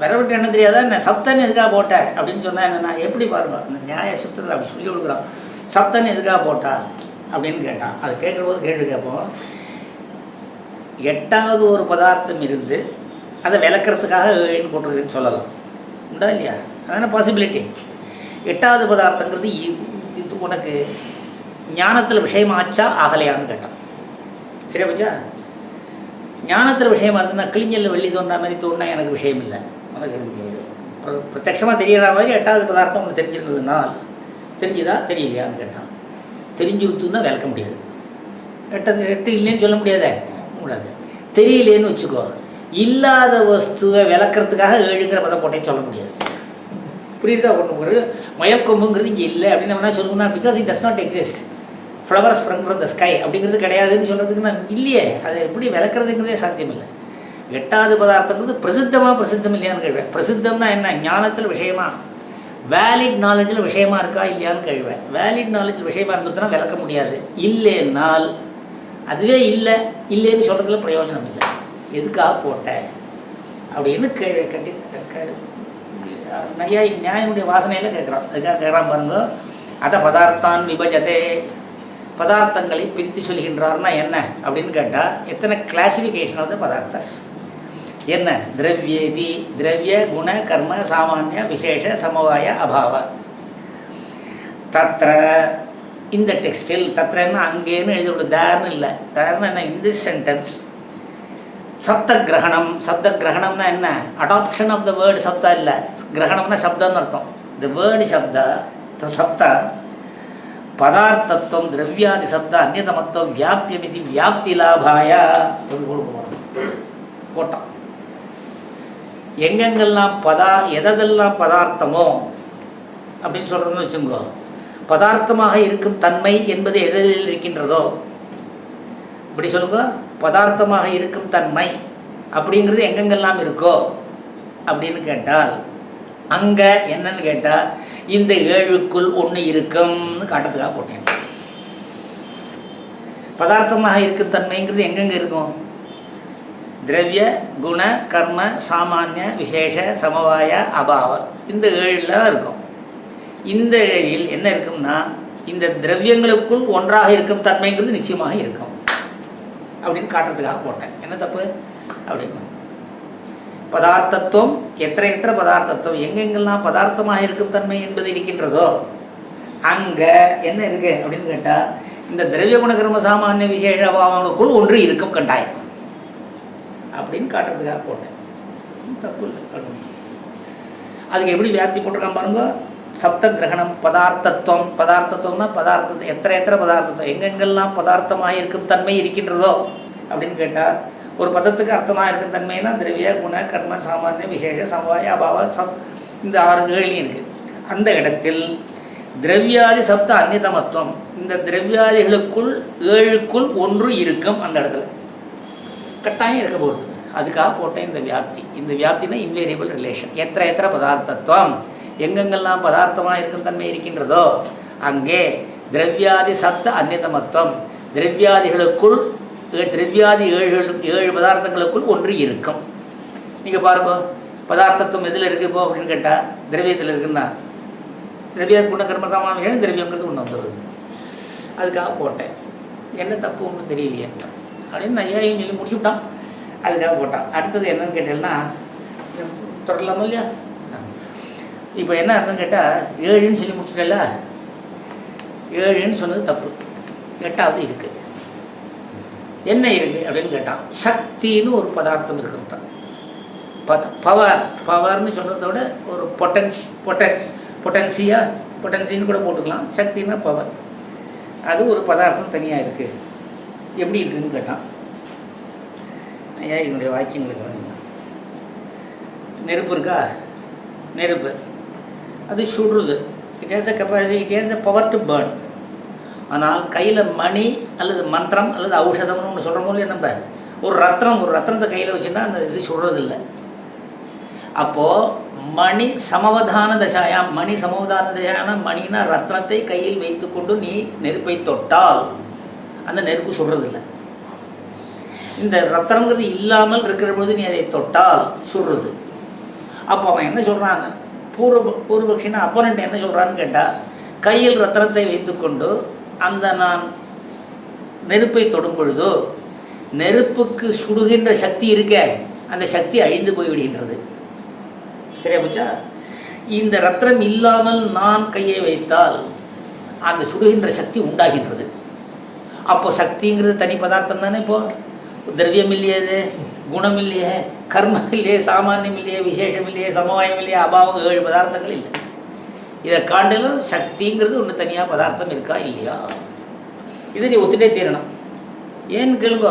[SPEAKER 1] வர விட்டு என்ன தெரியாதா என்ன? சப்தான்னு எதுக்காக போட்ட அப்படின்னு சொன்னால் என்னென்னா எப்படி பாருங்க, அந்த நியாய சுத்தத்தில் அப்படி சொல்லி கொடுக்குறான். சப்தான்னு எதுக்காக போட்டா அப்படின்னு கேட்டான். அது கேட்கும்போது கேள்வி கேட்போம், 8வது ஒரு பதார்த்தம் இருந்து அதை விளக்கிறதுக்காக எழுன்னு போட்டிருக்குன்னு சொல்லலாம், உண்டா இல்லையா? அதான பாசிபிலிட்டி. 8வது பதார்த்தங்கிறது இது உனக்கு ஞானத்தில் விஷயமாச்சா ஆகலையான்னு கேட்டான். சரியா போச்சா? ஞானத்தில் விஷயமா இருந்ததுன்னா கிளிஞ்சலில் வெள்ளி தோன்றா மாதிரி தோணுனா எனக்கு விஷயம் இல்லை, உனக்கு பிரத்யட்சமாக தெரியற மாதிரி 8வது பதார்த்தம் உனக்கு தெரிஞ்சிருந்ததுனால் தெரிஞ்சுதா தெரியலையான்னு கேட்டான். தெரிஞ்சுருத்துன்னா விளக்க முடியாது. 8 இல்லைன்னு சொல்ல முடியாதே, கூடாது. தெரியலேன்னு வச்சுக்கோ, இல்லாத வஸ்துவை விளக்கிறதுக்காக 7ங்கிற பதம் போட்டேன்னு சொல்ல முடியாது. புரியுதா? ஒன்று ஒரு மயக்கொம்புங்கிறது இங்கே இல்லை அப்படின்னு வேணா சொல்லணும்னா because it does not exist. Flower sprung from the sky அப்படிங்கிறது கிடையாதுன்னு சொல்கிறதுக்கு நான் இல்லையே, அதை எப்படி விளக்குறதுங்கிறதே சாத்தியம் இல்லை. 8வது பதார்த்தங்கிறது பிரசித்தம் இல்லையான்னு கேள்வேன். பிரசித்தம்னா என்ன? ஞானத்தில் விஷயமா, வேலிட் நாலேஜில் விஷயமா இருக்கா இல்லையான்னு கேள்வேன். வேலிட் நாலேஜில் விஷயமா இருந்துச்சுன்னா விளக்க முடியாது. இல்லைன்னால் அதுவே இல்லைன்னு சொல்கிறதுல பிரயோஜனம் இல்லை. எதுக்காக போட்ட அப்படின்னு கேள்வி கட்டி நியாயனுடைய வாசனையில் கேட்குறான். அதுக்காக கேட்குறான் பாருங்க. அதை பதார்த்தான் விபஜதே, பதார்த்தங்களை பிரித்து சொல்கின்றார்னா என்ன அப்படின்னு கேட்டால் எத்தனை கிளாசிஃபிகேஷன் ஆஃப் த பதார்த்தஸ் என்ன? திரவியேதி, திரவிய குண கர்ம சாமானிய விசேஷ சமவாய அபாவ. தத்ர, இந்த டெக்ஸ்டில் தத்ரன்னா அங்கேன்னு எழுதி விட, தேர்னு இல்லை. தேர்னு என்ன? இந்த சென்டென்ஸ் சப்த கிரகணம். சப்த கிரகணம்னா என்ன? அடாப்ஷன் ஆஃப் த வேர்டு சப்தா இல்லை, கிரகணம்னா சப்தம்னு அர்த்தம். த வேர்டு சப்தா சப்த பதார்த்தத்துவம் திரவியாதி சப்த அந்நியதமத்துவம் வியாபியமிதி வியாப்தி லாபாய போட்டான். எங்கெங்கெல்லாம் எதெல்லாம் பதார்த்தமோ அப்படின்னு சொல்கிறதுன்னு வச்சுக்கோ, பதார்த்தமாக இருக்கும் தன்மை என்பது எதில் இருக்கின்றதோ, இப்படி சொல்லுங்க, பதார்த்தமாக இருக்கும் தன்மை அப்படிங்கிறது எங்கெங்கெல்லாம் இருக்கோ அப்படின்னு கேட்டால் அங்கே என்னன்னு கேட்டால் இந்த 7க்குள் ஒன்று இருக்கும்னு காட்டுறதுக்காக போட்டேன். பதார்த்தமாக இருக்கும் தன்மைங்கிறது எங்கெங்கே இருக்கும்? திரவிய குண கர்ம சாமானிய விசேஷ சமவாய அபாவ, இந்த 7ல் இருக்கும். இந்த 7ல் என்ன இருக்கும்னா இந்த திரவியங்களுக்குள் ஒன்றாக இருக்கும் தன்மைங்கிறது நிச்சயமாக இருக்கும் அப்படின்னு காட்டுறதுக்காக போட்டேன். என்ன தப்பு அப்படின்னு? பதார்த்தத்துவம் எத்திர பதார்த்தத்துவம், எங்கெங்கெல்லாம் பதார்த்தமாக இருக்கும் தன்மை என்பது இருக்கின்றதோ அங்கே என்ன இருக்கு அப்படின்னு கேட்டால் இந்த திரவிய குணகர்ம சாமானிய விசேஷ அபாவங்களுக்குள் ஒன்று இருக்கும் கண்டாயம் அப்படின்னு காட்டுறதுக்காக போட்டேன். தப்பு இல்லை அப்படின்னு. அதுக்கு எப்படி வியாப்தி போட்டிருக்கான் பாருங்க. சப்த கிரகணம் பதார்த்தத்துவம். பதார்த்தத்துவம்னா பதார்த்தத்தை எத்திர பதார்த்தத்துவம், எங்கெங்கெல்லாம் பதார்த்தமாக இருக்கும் தன்மை இருக்கின்றதோ அப்படின்னு கேட்டால் ஒரு பதத்துக்கு அர்த்தமாக இருக்கும் தன்மைனா திரவிய குண கர்ம சாமானிய விசேஷ சமவாய அபாவ இந்த 6 இருக்குது. அந்த இடத்தில் திரவியாதி சப்த அந்நியதமத்துவம், இந்த திரவியாதிகளுக்குள் 7க்குள் ஒன்று இருக்கும். அந்த இடத்துல கட்டாயம் இருக்க போகுது. அதுக்காக போட்டேன் இந்த வியாப்தி. இந்த வியாப்தினா இன்வேரியபிள் ரிலேஷன். எத்திர பதார்த்தத்துவம், எங்கெங்கெல்லாம் பதார்த்தமாக இருக்கும் தன்மை இருக்கின்றதோ அங்கே திரவியாதி சப்த அந்நியதமத்துவம், திரவியாதிகளுக்குள் திரவியாதி 7 பதார்த்தங்களுக்குள் ஒன்று இருக்கும். நீங்கள் பாருங்க, பதார்த்தத்துவம் எதில் இருக்குது இப்போ அப்படின்னு கேட்டால் திரவியத்தில் இருக்குன்னா திரவிய குண கர்ம சாமானிய திரவியங்கிறது ஒன்று வந்துடுது. அதுக்காக போட்டேன். என்ன தப்பு ஒன்றும் தெரியலையே அப்படின்னு நான் ஏன் சொல்லி முடிச்சுவிட்டான். அதுக்காக போட்டான். அடுத்தது என்னன்னு கேட்டேன்னா தொடரலாமா இல்லையா? இப்போ என்ன அர்த்தம் கேட்டால் 7ன்னு சொல்லி முடிச்சுட்டல, 7ன்னு சொன்னது தப்பு. 8வது இருக்குது. என்ன இருக்குது அப்படின்னு கேட்டான். சக்தின்னு ஒரு பதார்த்தம் இருக்குன்ட்டான். பவர்னு சொல்கிறத விட ஒரு பொட்டன்சின்னு கூட போட்டுக்கலாம். சக்தின்னா பவர். அது ஒரு பதார்த்தம் தனியாக இருக்குது. எப்படி இருக்குதுன்னு கேட்டான். ஏன் என்னுடைய வாக்கியங்களுக்கு வேணுங்க. நெருப்பு இருக்கா? நெருப்பு அது சுடுறது. It has the capacity, it has the power to burn. ஆனால் கையில் மணி அல்லது மந்திரம் அல்லது ஔஷதம்னு ஒன்று சொல்கிற போது நம்ம ஒரு ரத்னத்தை கையில் வச்சுன்னா அந்த இது சுடுறதில்லை. அப்போது மணி சமவதான தசாயாம், மணி சமவதான தசாயான மணினா ரத்னத்தை கையில் வைத்து கொண்டு நீ நெருப்பை தொட்டால் அந்த நெருப்பு சுடுறதில்லை. இந்த ரத்தனங்கிறது இல்லாமல் இருக்கிற பொழுது நீ அதை தொட்டால் சுடுறது. அப்போ அவன் என்ன சொல்கிறான், பூர்வபக்ஷினா அப்போனண்ட் என்ன சொல்கிறான்னு கேட்டால், கையில் ரத்தனத்தை வைத்துக்கொண்டு அந்த நான் நெருப்பை தொடும் பொழுதோ நெருப்புக்கு சுடுகின்ற சக்தி இருக்க, அந்த சக்தி அழிந்து போய்விடுகின்றது. சரியா போச்சா? இந்த ரத்தனம் இல்லாமல் நான் கையை வைத்தால் அந்த சுடுகின்ற சக்தி உண்டாகின்றது. அப்போ சக்திங்கிறது தனி பதார்த்தம் தானே. இப்போது திரவியம் இல்லையே, குணம் இல்லையே, கர்மம் இல்லையே, சாமானியம் இல்லையே, விசேஷம் இல்லையே, சமவாயம் இல்லையே, அபாவம் 7 பதார்த்தங்கள் இல்லை. இதை காண்டிலும் சக்திங்கிறது ஒன்று தனியாக பதார்த்தம் இருக்கா இல்லையா, இதை நீ ஒத்துட்டே தீரணும். ஏன்னு கேளுங்க,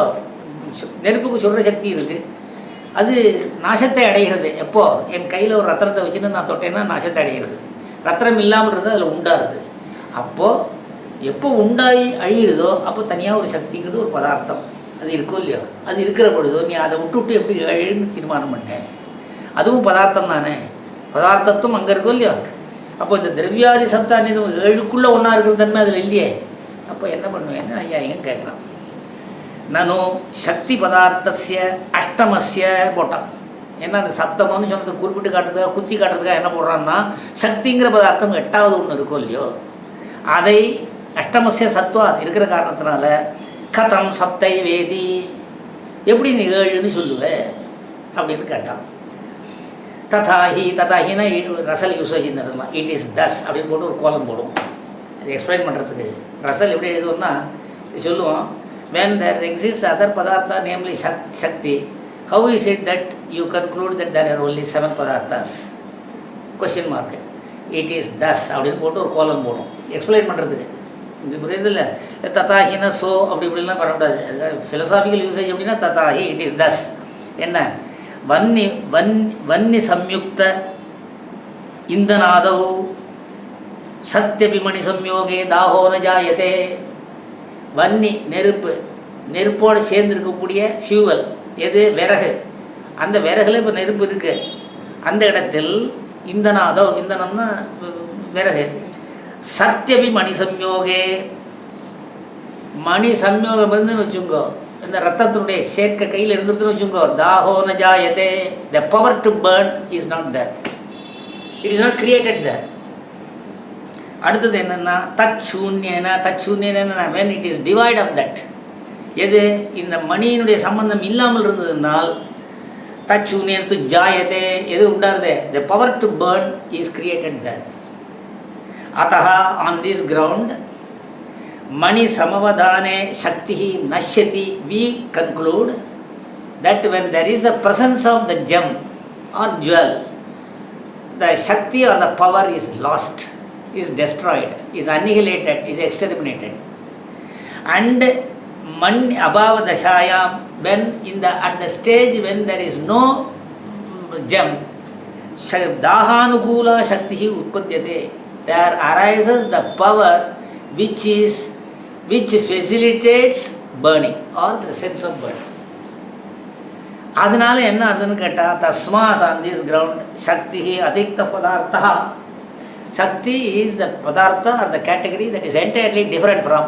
[SPEAKER 1] நெருப்புக்கு சொல்கிற சக்தி இருக்குது, அது நாசத்தை அடைகிறது. எப்போ என் கையில் ஒரு ரத்தனத்தை வச்சுன்னு நான் தொட்டேன்னா நாசத்தை அடைகிறது. ரத்தனம் இல்லாமல் இருந்தால் அதில் உண்டாருது. அப்போது எப்போ உண்டாகி அழியிறதோ அப்போ தனியாக ஒரு சக்திங்கிறது ஒரு பதார்த்தம் அது இருக்கோ இல்லையோ, அது இருக்கிற பொழுதோ நீ அதை விட்டு எப்படி அழின்னு தீர்மானம் பண்ணேன். அதுவும் பதார்த்தம் தானே, பதார்த்தத்துவம் அங்கே இருக்கோ இல்லையோ. அப்போ இந்த திரவியாதி சப்தானியம் 7க்குள்ளே ஒன்றா இருக்கிற தன்மை அதில் இல்லையே. அப்போ என்ன பண்ணுவேன்னு ஐயா எங்க கேட்குறான். நானும் சக்தி பதார்த்தசிய அஷ்டமசிய போட்டான். ஏன்னா அந்த சப்தமன்னு சொன்னது குறிப்பிட்டு காட்டுறதுக்காக குத்தி காட்டுறதுக்காக என்ன போடுறான்னா, சக்திங்கிற பதார்த்தம் 8வது ஒன்று இருக்கோ இல்லையோ, அதை அஷ்டமசிய சத்துவா இருக்கிற காரணத்தினால கதம் சப்தை வேதி, எப்படி நீ 7ன்னு சொல்லுவேன் அப்படின்னு கேட்டான். ததாஹினா ரசல் யூசகின்னு இருக்கலாம். இட் இஸ் தஸ் அப்படின்னு போட்டு ஒரு கோலம் போடுவோம். அது எக்ஸ்பிளைன் பண்ணுறதுக்கு ரசல் எப்படி எழுதுவோம்னா சொல்லுவோம், when there exists other padartha namely Shakti, How is it that you conclude that there are only 7 padarthas? Question mark. It is thus அப்படின்னு போட்டு ஒரு கோலம் போடும் எக்ஸ்பிளைன் பண்ணுறதுக்கு. இது புரியுது இல்லை? தத்தாஹினா ஸோ அப்படி இப்படிலாம் பண்ணக்கூடாது. ஃபிலசாபிக்கல் யூசேஜ் அப்படின்னா தத்தாஹி இட் இஸ் தஸ். என்ன வன்னி சம்யுக்த இந்தநாதௌ சத்யபிமணி சம்யோகே தாஹோன ஜாயதே. வன்னி நெருப்போடு சேர்ந்துருக்கக்கூடிய ஃபியூவல் எது? விறகு. அந்த விறகுல இப்போ நெருப்பு இருக்குது. அந்த இடத்தில் இந்தனம்னா விறகு. சத்யபி மணி சம்யோகே, மணி சம்யோகம் இருந்துன்னு வச்சுங்கோ, இந்த ரத்தத்தினுடைய சேர்க்கை கையில் இருந்துருதுன்னு வச்சுங்கோ, தாஹோன ஜாயதே, the power to burn is not there, it is not created there. அடுத்தது என்னென்னா தச்சூன்யனா when it is devoid of that. எது? இந்த மணியினுடைய சம்பந்தம் இல்லாமல் இருந்ததுனால் தச்சூன்யத்து ஜாயதே, எது உண்டாருதே? the power to burn is created there. அத்தஹ on this ground money சமவதானே Sakthi நஷ்யதி, we conclude that when there is a presence of the gem or jewel, the shakti or the power is lost, is destroyed, is annihilated, is exterminated. And man abhava dashayam, when at the stage when there is no gem, dahanukula shakti utpadyate, there arises the power which facilitates burning or the sense of burning. அதனால என்ன அதுன்னு கேட்டால் தஸ்மாத் on this ground Sakthi அதிக்த பதார்த்தா. Shakti is the padartha or the category that is entirely different from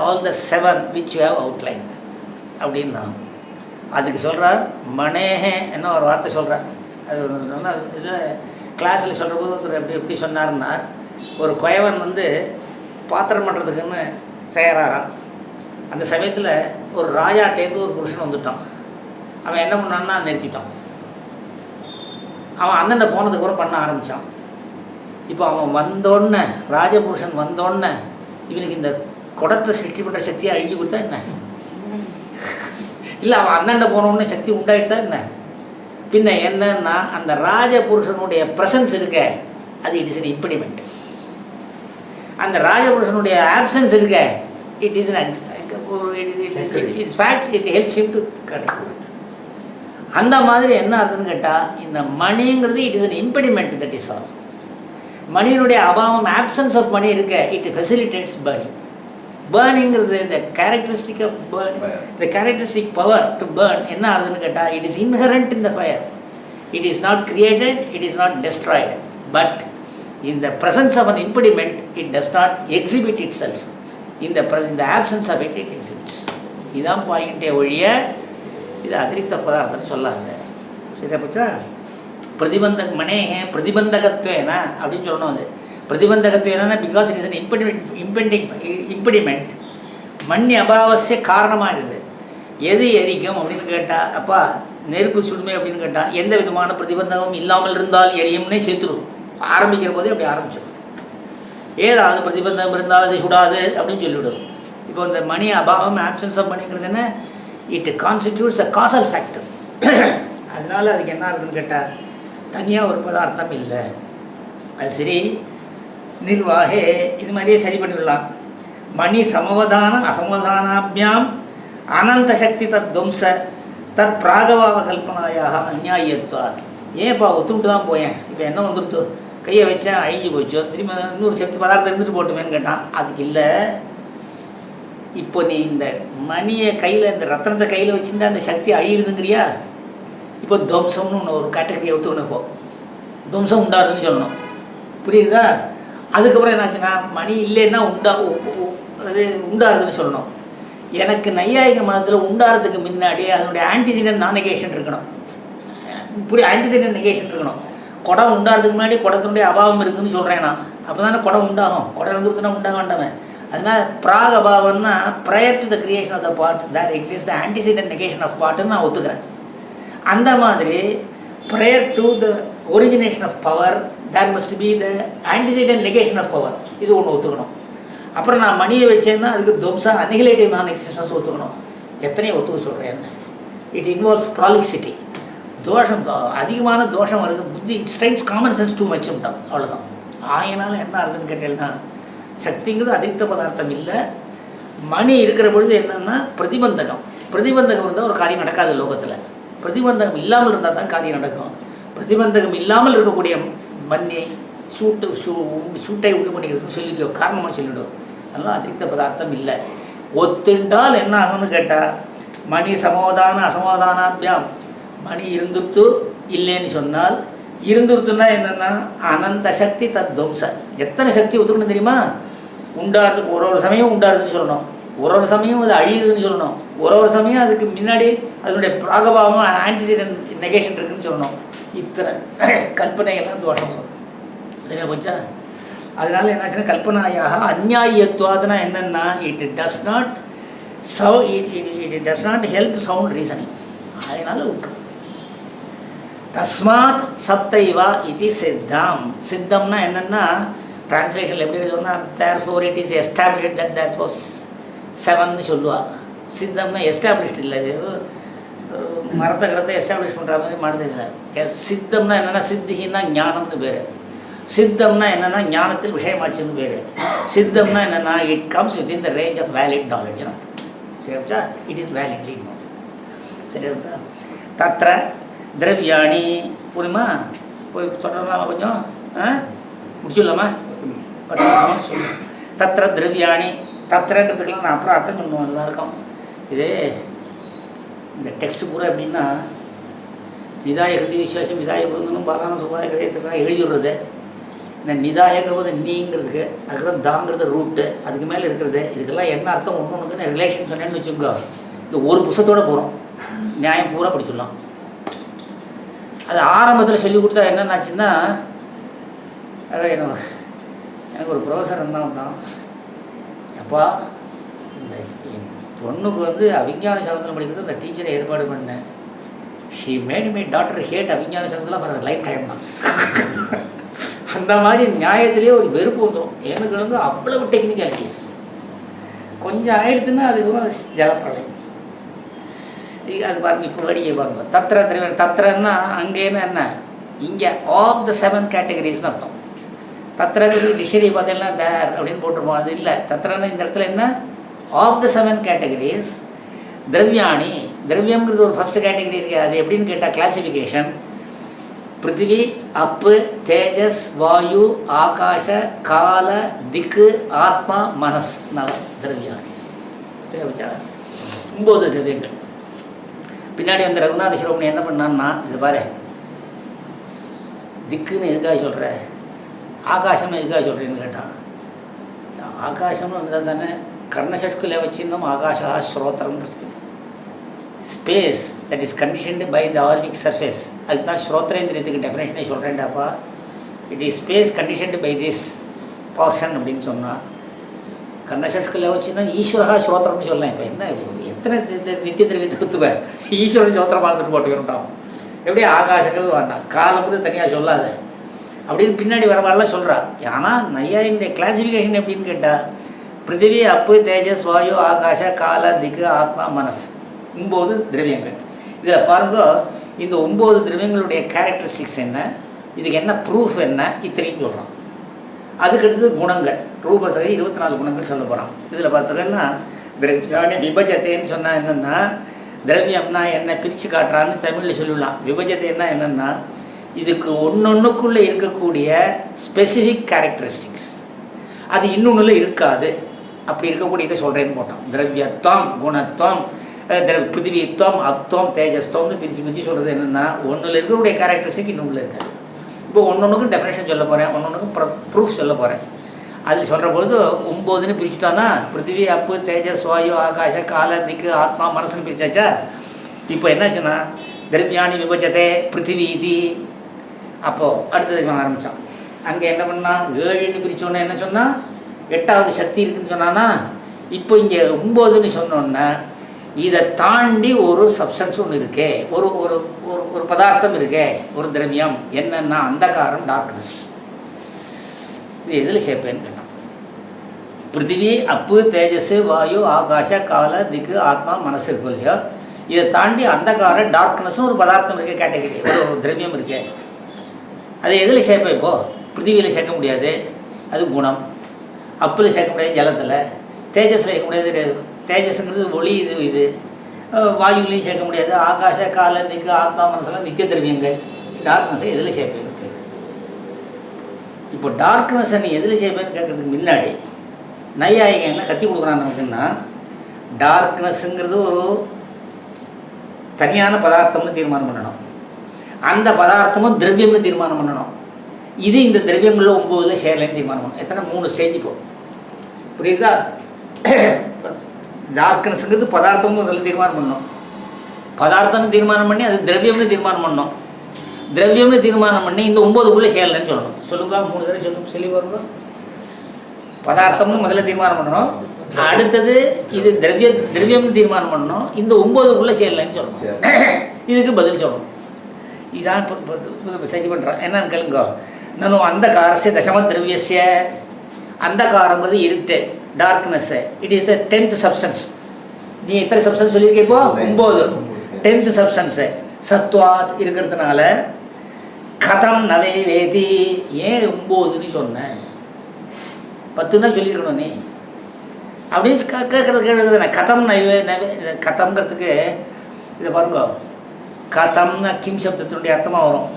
[SPEAKER 1] all the 7 which you have outlined. அப்படின்னா அதுக்கு சொல்கிறார் மனேஹே என்ன ஒரு வார்த்தை சொல்கிறார். அது நல்லா இதில் கிளாஸில் சொல்கிற போது ஒருத்தர் எப்படி சொன்னார்னா, ஒரு குயவன் பாத்திரம் பண்ணுறதுக்குன்னு செய்கிறாரான். அந்த சமயத்தில் ஒரு ராஜாட்டேருந்து ஒரு புருஷன் வந்துட்டான். அவன் என்ன பண்ணான்னா நிறுத்திட்டான். அவன் அந்தண்ட போனதுக்கப்புறம் பண்ண ஆரம்பித்தான். இப்போ அவன் வந்தோடனே, ராஜபுருஷன் வந்தோடனே இவனுக்கு இந்த குடத்தை சிருஷ்டி பண்ணுற சக்தியை அழிஞ்சு கொடுத்தா என்ன? இல்லை அவன் அந்தாண்ட போனோடனே சக்தி உண்டாயிடுதா என்ன? பின்ன என்னன்னா அந்த ராஜபுருஷனுடைய ப்ரெசன்ஸ் இருக்க, அது இட் இஸ் an impediment. அந்த ராஜபுருஷனுடைய ஆப்சன்ஸ் இருக்க, it is facts, it helps him to correct. அந்த மாதிரி என்ன ஆகுதுன்னு கேட்டால், இந்த மணிங்கிறது it is an impediment, that is all. மணியினுடைய அபாவம், ஆப்சன்ஸ் ஆஃப் மணி இருக்க, இட் ஃபெசிலிட்டேட்ஸ் பர்னிங். பேர்னிங்கிறது the characteristic of burn, the characteristic power to burn என்ன ஆகுதுன்னு கேட்டால், it is inherent in the fire. It is not created, it is not destroyed, but in the presence of an impediment it does not exhibit itself. In the absence of it, it exhibits. இதுதான் பாயிண்டே ஒழிய இது அதிரிக்த பதார்த்தம் சொல்லாது. சரியா போச்சா? பிரதிபந்தக மனேஹே பிரதிபந்தகத்வேன அப்படின்னு சொல்லணும். அது பிரதிபந்தகத்வேனா because it is an impediment மண்ணி அபாவசிய காரணமாக இருக்குது. எது எரிக்கும் அப்படின்னு கேட்டால், அப்பா நெருப்பு சுடுமை அப்படின்னு கேட்டால், எந்த விதமான பிரதிபந்தகமும் இல்லாமல் இருந்தால் எரியும்னே சேர்த்துடும். ஆரம்பிக்கிற போதே அப்படி ஆரம்பிச்சிடும். ஏதாவது பிரதிபந்தகம் இருந்தால் அது சுடாது அப்படின்னு சொல்லிவிடும். இப்போ இந்த மணி அபாவம், ஆப்சன்ஸ் ஆஃப் மணிங்கிறது என்ன? It constitutes a causal factor. அதனால அதுக்கு என்ன ஆகுதுன்னு கேட்டால், தனியாக ஒரு பதார்த்தம் இல்லை. அது சரி, நிர்வாகே இது மாதிரியே சரி பண்ணிவிடலாம். மணி சமவதான அசமவதானாபியாம் அனந்த சக்தி தத் துவம்ச தத் பிராகபாவ கல்பனாயாக அந்நியாயத்வாத். ஏன்ப்பா ஒத்துட்டு தான் போயேன், இப்போ என்ன வந்துடுத்து, கையை வச்சேன் அழிஞ்சு போச்சோ, திரும்ப இன்னொரு சக்தி பதார்த்தம் இருந்துட்டு போட்டுமேன்னு கேட்டான். அதுக்கு இல்லை. இப்போ நீ இந்த மணியை கையில், இந்த ரத்தனத்தை கையில் வச்சுருந்தா அந்த சக்தி அழியுதுங்கிறியா? இப்போ துவம்சம்னு ஒன்று ஒரு கேட்டகரியை ஒத்துக்கணும். இப்போ துவம்சம் உண்டாருதுன்னு சொல்லணும். புரியுதா? அதுக்கப்புறம் என்னாச்சுன்னா, மணி இல்லைன்னா அது உண்டாருதுன்னு சொல்லணும். எனக்கு நையாயிக மதத்தில் உண்டாகிறதுக்கு முன்னாடி அதனுடைய ஆன்டிசிடென்ட் நான் நெகேஷன் இருக்கணும். ஆன்டிசிடென்ட் நெகேஷன் இருக்கணும். குடம் உண்டாகிறதுக்கு முன்னாடி குடத்தினுடைய அபாவம் இருக்குதுன்னு சொல்கிறேன் நான். அப்போ தானே குடம் உண்டாகும். குடம் வந்துருச்சுன்னா உண்டாக வேண்டாமே. அதனால் ப்ராக் அபாவம்னா prior to the creation of the pot there exist the antecedent negation of பார்ட்டுன்னு நான் ஒத்துக்கிறேன். அந்த மாதிரி prior to the origination of power there must be the antecedent negation of power. இது ஒன்று ஒத்துக்கணும். அப்புறம் நான் மணியை வச்சேன்னா அதுக்கு துவம்சா அனிகிலேட்டிவ் நான் எக்ஸிஸ்டன்ஸ் ஒத்துக்கணும். எத்தனையோ ஒத்துக்க சொல்கிறேன். என்ன இட் இன்வால்வ்ஸ் ப்ராலிக்சிட்டி. தோஷம் அதிகமான தோஷம் வருது, புத்தி it strains common sense too மச்சுட்டான், அவ்வளோதான். ஆயினால என்ன ஆகுதுன்னு கேட்டேன்னா, சக்திங்கிறது அதிர்த்த பதார்த்தம் இல்லை. மணி இருக்கிற பொழுது என்னென்னா பிரதிபந்தகம் இருந்தால் ஒரு காரியம் நடக்காது லோகத்தில். பிரதிபந்தகம் இல்லாமல் இருந்தால் தான் காரியம் நடக்கும். பிரதிபந்தகம் இல்லாமல் இருக்கக்கூடிய மண்ணி சூட்டை உண்டு பண்ணிக்கிறதுன்னு சொல்லிக்கோ, காரணமாக சொல்லிவிடும். அதெல்லாம் அதிர்த்த பதார்த்தம் இல்லை. ஒத்துண்டால் என்ன ஆகும்னு கேட்டால், மணி சமோதான அசமோதானாபியாம், மணி இருந்துட்டு இல்லைன்னு சொன்னால், இருந்துருத்துன்னா என்னென்னா அனந்த சக்தி தத்வம்ச. எத்தனை சக்தி ஒத்துக்கணும் தெரியுமா? உண்டாகிறதுக்கு ஒரு சமயம் உண்டாருதுன்னு சொல்லணும், ஒரு சமயம் அது அழியுதுன்னு சொல்லணும், ஒரு சமயம் அதுக்கு முன்னாடி அதனுடைய பிராகபாவம் ஆன்டிசிடென்ட் நெகேஷன் இருக்குதுன்னு சொல்லணும். இத்தனை கல்பனைகள்லாம் தோஷம் வரும். சரியா போச்சா? அதனால என்னாச்சுன்னா கல்பனாயாக அந்நியாயத்துவாதுனா என்னென்னா it does not help sound reasoning. அதனால விட்டுரும். தஸ்மாத் சப்தைவா இது சித்தம். சித்தம்னா என்னென்னா டிரான்ஸ்லேஷனில் எப்படி சொன்னால் therefore it is established that there was 7ன்னு சொல்லுவாள். சித்தம்னா எஸ்டாப்ளிஷ்ட் இல்லை, இது மரத்தை கிடத்தை எஸ்டாப்ளிஷ் பண்ணுற மாதிரி மாடுதேசில். சித்தம்னா என்னென்னா சித்திகின்னா ஞானம்னு பேர். சித்தம்னா என்னென்னா ஞானத்தில் விஷயமாச்சுன்னு பேர். சித்தம்னா என்னென்னா it comes within the range of valid நாலேஜ்னு அர்த்தம். சரியாச்சா? It is validly known. சரியா? தத்திர திரவியாணி புரியுமா? போய் தொடரலாமா? கொஞ்சம் முடிச்சுடலாமா? 10 நிமிஷம் சொல்லு. தத்திர திரவியாணி, தத்திரங்கிறதுக்கெல்லாம் நான் அப்புறம் அர்த்தம் சொல்லுவோம், நல்லா இருக்கும். இது இந்த டெக்ஸ்ட் பூரா எப்படின்னா, நிதாய கிருதி விசேஷம் நிதாய பொருந்தனும் பாலான சுபாய கிரயத்துக்காக எழுதிடுறது. இந்த நிதாயங்கிற போது நீங்கிறதுக்கு, அதுக்கப்புறம் தாங்கிறது ரூட்டு, அதுக்கு மேலே இருக்கிறது, இதுக்கெல்லாம் என்ன அர்த்தம் ஒன்று ஒன்றுக்குன்னு ரிலேஷன் சொன்னேன்னு வச்சுக்கோ, இந்த ஒரு புத்தகத்தோடு போகிறோம், நியாயம் பூரா படிச்சுடலாம். அது ஆரம்பத்தில் சொல்லி கொடுத்தா என்னென்னாச்சுன்னா, அதான் எனக்கு ஒரு ப்ரொஃபஸர் இருந்தான், அப்பா இந்த பொண்ணுக்கு வந்து அவிஞ்ஞான சாஸ்திரம் படிக்கிறது அந்த டீச்சரை ஏற்பாடு பண்ணேன். She made my doctor hate அவிஞ்ஞான சாஸ்திரம்லாம் ஃபார் லைஃப் டைம் தான். அந்த மாதிரி நியாயத்திலேயே ஒரு வெறுப்பு வந்துடும். எனக்கு வந்து அவ்வளவு டெக்னிக்காலிட்டிஸ். கொஞ்சம் ஆயிடுத்துன்னா அதுக்கு அது ஜலப்பிரளயம். அது பாருங்க, இப்போ வடிகை பாருங்க. தத்திரன்னா அங்கேன்னு என்ன, இங்கே ஆஃப் த 7 கேட்டகரிஸ்னு அர்த்தம். தத்திரங்கிறது டிக்ஷனரி பார்த்தீங்கன்னா தேர் அப்படின்னு போட்டிருப்போம், அது இல்லை. தத்திரன்னா இந்த இடத்துல என்ன, ஆஃப் த 7 கேட்டகரிஸ். திரவியாணி, திரவியம்ங்கிறது ஒரு ஃபஸ்ட்டு கேட்டகரி இருக்குது. அது எப்படின்னு கேட்டால் கிளாசிஃபிகேஷன் பிருத்திவி, அப்பு, தேஜஸ், வாயு, ஆகாஷ, கால, திக்கு, ஆத்மா, மனஸ், நவ திரவியாணி. சரி வச்சா 9 திரவியங்கள். பின்னாடி வந்து ரகுநாத சிரோமணி என்ன பண்ணான்னா, இது பாரு, திக்குன்னு எதுக்காக சொல்கிற, ஆகாசம்னு எதுக்காக சொல்கிறேன்னு கேட்டான். ஆகாசம்னு வந்தால் தானே கர்ணசஷ்குல வச்சிருந்தோம். ஆகாஷா ஸ்ரோத்திரம்ன்றது space that is conditioned by the auric surface. அதுக்கு தான் ஸ்ரோத்திரேந்திரியத்துக்கு டெஃபினேஷனே சொல்கிறேன்டாப்பா. It is space conditioned by this portion அப்படின்னு சொன்னால், கர்ணசஷ்குல வச்சுருந்தா ஈஸ்வரகா ஸ்ரோத்திரம்னு சொல்லலாம். இப்போ என்ன எத்தனை நித்திய திரவியத்துக்குவேன், ஈஸ்வரன் ஸ்ரோத்திரமாக இருந்துட்டு போட்டு வேண்டாம். எப்படி ஆகாசங்கிறது வேண்டாம், காலம்ன்றது தனியாக சொல்லாது அப்படின்னு பின்னாடி வரவாலாம் சொல்கிறா. ஆனால் நையாயினுடைய கிளாசிஃபிகேஷன் எப்படின்னு கேட்டால், பிருத்திவி, அப்பு, தேஜஸ், வாயு, ஆகாஷ, கால, திக்கு, ஆத்மா, மனஸ், 9 திரவியங்கள். இதில் பாருங்க, இந்த 9 திரவியங்களுடைய கேரக்டரிஸ்டிக்ஸ் என்ன, இதுக்கு என்ன ப்ரூஃப் என்ன, இத்தனையும் சொல்கிறான். அதுக்கடுத்தது குணங்கள், ரூபசகை 24 குணங்கள் சொல்ல போகிறான். இதில் பார்த்தோன்னா திரவியாணி விபஜத்தைன்னு சொன்னால் என்னென்னா, திரவியம்னா என்ன பிரித்து காட்டுறான்னு தமிழில் சொல்லிடலாம். விபஜத்தைன்னா என்னென்னா, இதுக்கு ஒன்றொன்றுக்குள்ளே இருக்கக்கூடிய ஸ்பெசிஃபிக் கேரக்டரிஸ்டிக்ஸ், அது இன்னொன்றில் இருக்காது. அப்படி இருக்கக்கூடியதை சொல்கிறேன்னு போட்டான். திரவியத்துவம், குணத்துவம், பிருத்திவித்துவம், அப்துவம், தேஜஸ்துவம்னு பிரித்து சொல்கிறது என்னென்னா, ஒன்றில் இருக்கக்கூடிய கேரக்டரிஸ்டிக் இன்னொன்றில் இருக்காது. இப்போ ஒன்றொன்றுக்கும் டெஃபினேஷன் சொல்ல போகிறேன், ஒன்றொன்றுக்கும் ப்ரூஃப் சொல்ல போகிறேன். அதில் சொல்கிற பொழுது 9ன்னு பிரிச்சுட்டான்னா, பிருத்திவி, அப்பு, தேஜஸ், வாயு, ஆகாஷ, கால, திக்கு, ஆத்மா, மனசுன்னு பிரிச்சாச்சா. இப்போ என்னாச்சுன்னா, திரவியாணி விபஜத்தை பிருத்திவி இது. அப்போது அடுத்தது ஆரம்பித்தான். அங்கே என்ன பண்ணால் 7ன்னு பிரித்தோன்னே என்ன சொன்னால், 8வது சக்தி இருக்குதுன்னு சொன்னான்னா, இப்போ இங்கே 9ன்னு சொன்னோன்னா, இதை தாண்டி ஒரு சப்ஸ்டன்ஸ் ஒன்று இருக்கே, ஒரு ஒரு ஒரு பதார்த்தம் இருக்கே, ஒரு திரவியம் என்னன்னா அந்தகாரம், டார்க்னஸ். இது எதில் சேர்ப்பேன்னு கேட்டான். பிருத்திவி, அப்பு, தேஜஸ், வாயு, ஆகாஷ, கால, திக்கு, ஆத்மா, மனசு இருக்கு இல்லையா, இதை தாண்டி அந்தகார டார்க்னஸ்னு ஒரு பதார்த்தம் இருக்குது, கேட்டகரி, ஒரு திரவியம் இருக்கு. அது எதில் சேர்ப்ப? இப்போது பிருத்திவியில் சேர்க்க முடியாது, அது குணம். அப்பில் சேர்க்க முடியாது, ஜலத்தில். தேஜஸில் சேர்க்க முடியாது, தேஜஸுங்கிறது ஒளி. இது வாயுவிலையும் சேர்க்க முடியாது. ஆகாஷ கால திக்கு ஆத்மா மனசெல்லாம் நித்திய திரவியங்கள். டார்க்னஸை எதில் சேர்ப்பேன்னு கேட்கு. இப்போ டார்க்னஸை நீ எதில் சேர்ப்பேன்னு கேட்கறதுக்கு முன்னாடி நையாயிகம் என்ன கத்தி கொடுக்குறான்னு நமக்குன்னா, டார்க்னஸ்ஸுங்கிறது ஒரு தனியான பதார்த்தம்னு தீர்மானம் பண்ணணும். அந்த பதார்த்தமும் திரவியம்னு தீர்மானம் பண்ணணும். இது இந்த திரவியங்களில் 9 சேரலைன்னு தீர்மானம் பண்ணணும். எத்தனை 3 ஸ்டேஜ் இப்போ புரியுதா? டார்க்னஸ்ங்கிறது பதார்த்தமும் முதல்ல தீர்மானம் பண்ணணும். பதார்த்தம்னு தீர்மானம் பண்ணி அது திரவியம்னு தீர்மானம் பண்ணணும். திரவியம்னு தீர்மானம் பண்ணி இந்த 9 சேரலைன்னு சொல்லணும். சொல்லுங்க, 3 தடவை சொல்லுங்க, சொல்லி வருங்க. பதார்த்தம்னு முதல்ல தீர்மானம் பண்ணணும். அடுத்தது இது திரவியம்னு தீர்மானம் பண்ணணும். இந்த 9 சேரலைன்னு சொல்லணும். இதுக்கு பதில் சொல்லணும். இதுதான் இப்போ சரி பண்ணுறேன். என்னன்னு கேளுங்க. நான் அந்த காரசிய தசம திரவியசிய, அந்த காரங்கிறது இருட்டு, darkness. It is the 10th substance. நீ எத்தனை சப்ஸ்டன்ஸ் சொல்லியிருக்கே இப்போ? 9. 10th சப்ஸ்டன்ஸு சத்வாத் இருக்கிறதுனால கதம் நவே வேதி. ஏன் 9ன்னு சொன்னேன்? 10 தான் சொல்லியிருக்கணும் நீ அப்படின்னு கேட்குறது கேட்குறது. கதம் நவே நவே கதம்ங்கிறதுக்கு இதை பாருங்க. கதம்னா கிம் சப்தத்தினுடைய அர்த்தமாக வரும்.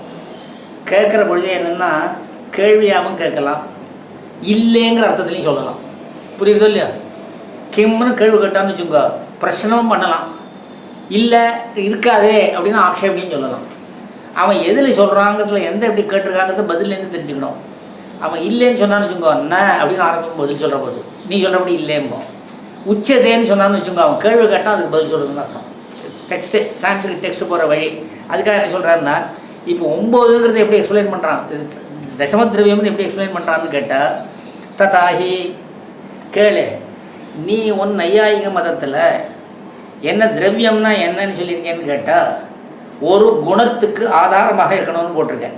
[SPEAKER 1] கேட்குற பொழுதே என்னென்னா கேள்வியாகவும் கேட்கலாம், இல்லைங்கிற அர்த்தத்துலையும் சொல்லலாம். புரியுதோ இல்லையா? கிம்னு கேள்வி கேட்டான்னு வச்சுக்கோ, பிரச்சனமும் பண்ணலாம். இல்லை இருக்காதே அப்படின்னு ஆக்ஷேபையும் சொல்லலாம். அவன் எதில் சொல்கிறாங்கிறதுல எந்த எப்படி கேட்டிருக்காங்கிறது பதிலேருந்து தெரிஞ்சுக்கணும். அவன் இல்லைன்னு சொன்னான்னு வச்சுக்கோ, என்ன அப்படின்னு ஆரம்பிக்கும் பதில் சொல்கிற போது நீ சொல்கிறபடி இல்லைம்போ. உச்சதேன்னு சொன்னான்னு வச்சுக்கோ, அவன் கேள்வி கேட்டால் அதுக்கு பதில் சொல்கிறதுன்னு அர்த்தம். டெக்ஸ்ட்டு சான்ஸ்கிரிட் டெக்ஸ்ட்டு போகிற வழி. அதுக்காக என்ன சொல்கிறாருன்னா, இப்போ 9ங்கிறது எப்படி எக்ஸ்பிளைன் பண்ணுறான், தசம திரவியம்னு எப்படி எக்ஸ்பிளைன் பண்ணுறான்னு கேட்டால், ததாஹி கேளு, நீ நையாயிக மதத்தில் என்ன திரவியம்னா என்னன்னு சொல்லியிருக்கேன்னு கேட்டால், ஒரு குணத்துக்கு ஆதாரமாக இருக்கணும்னு போட்டிருக்கேன்.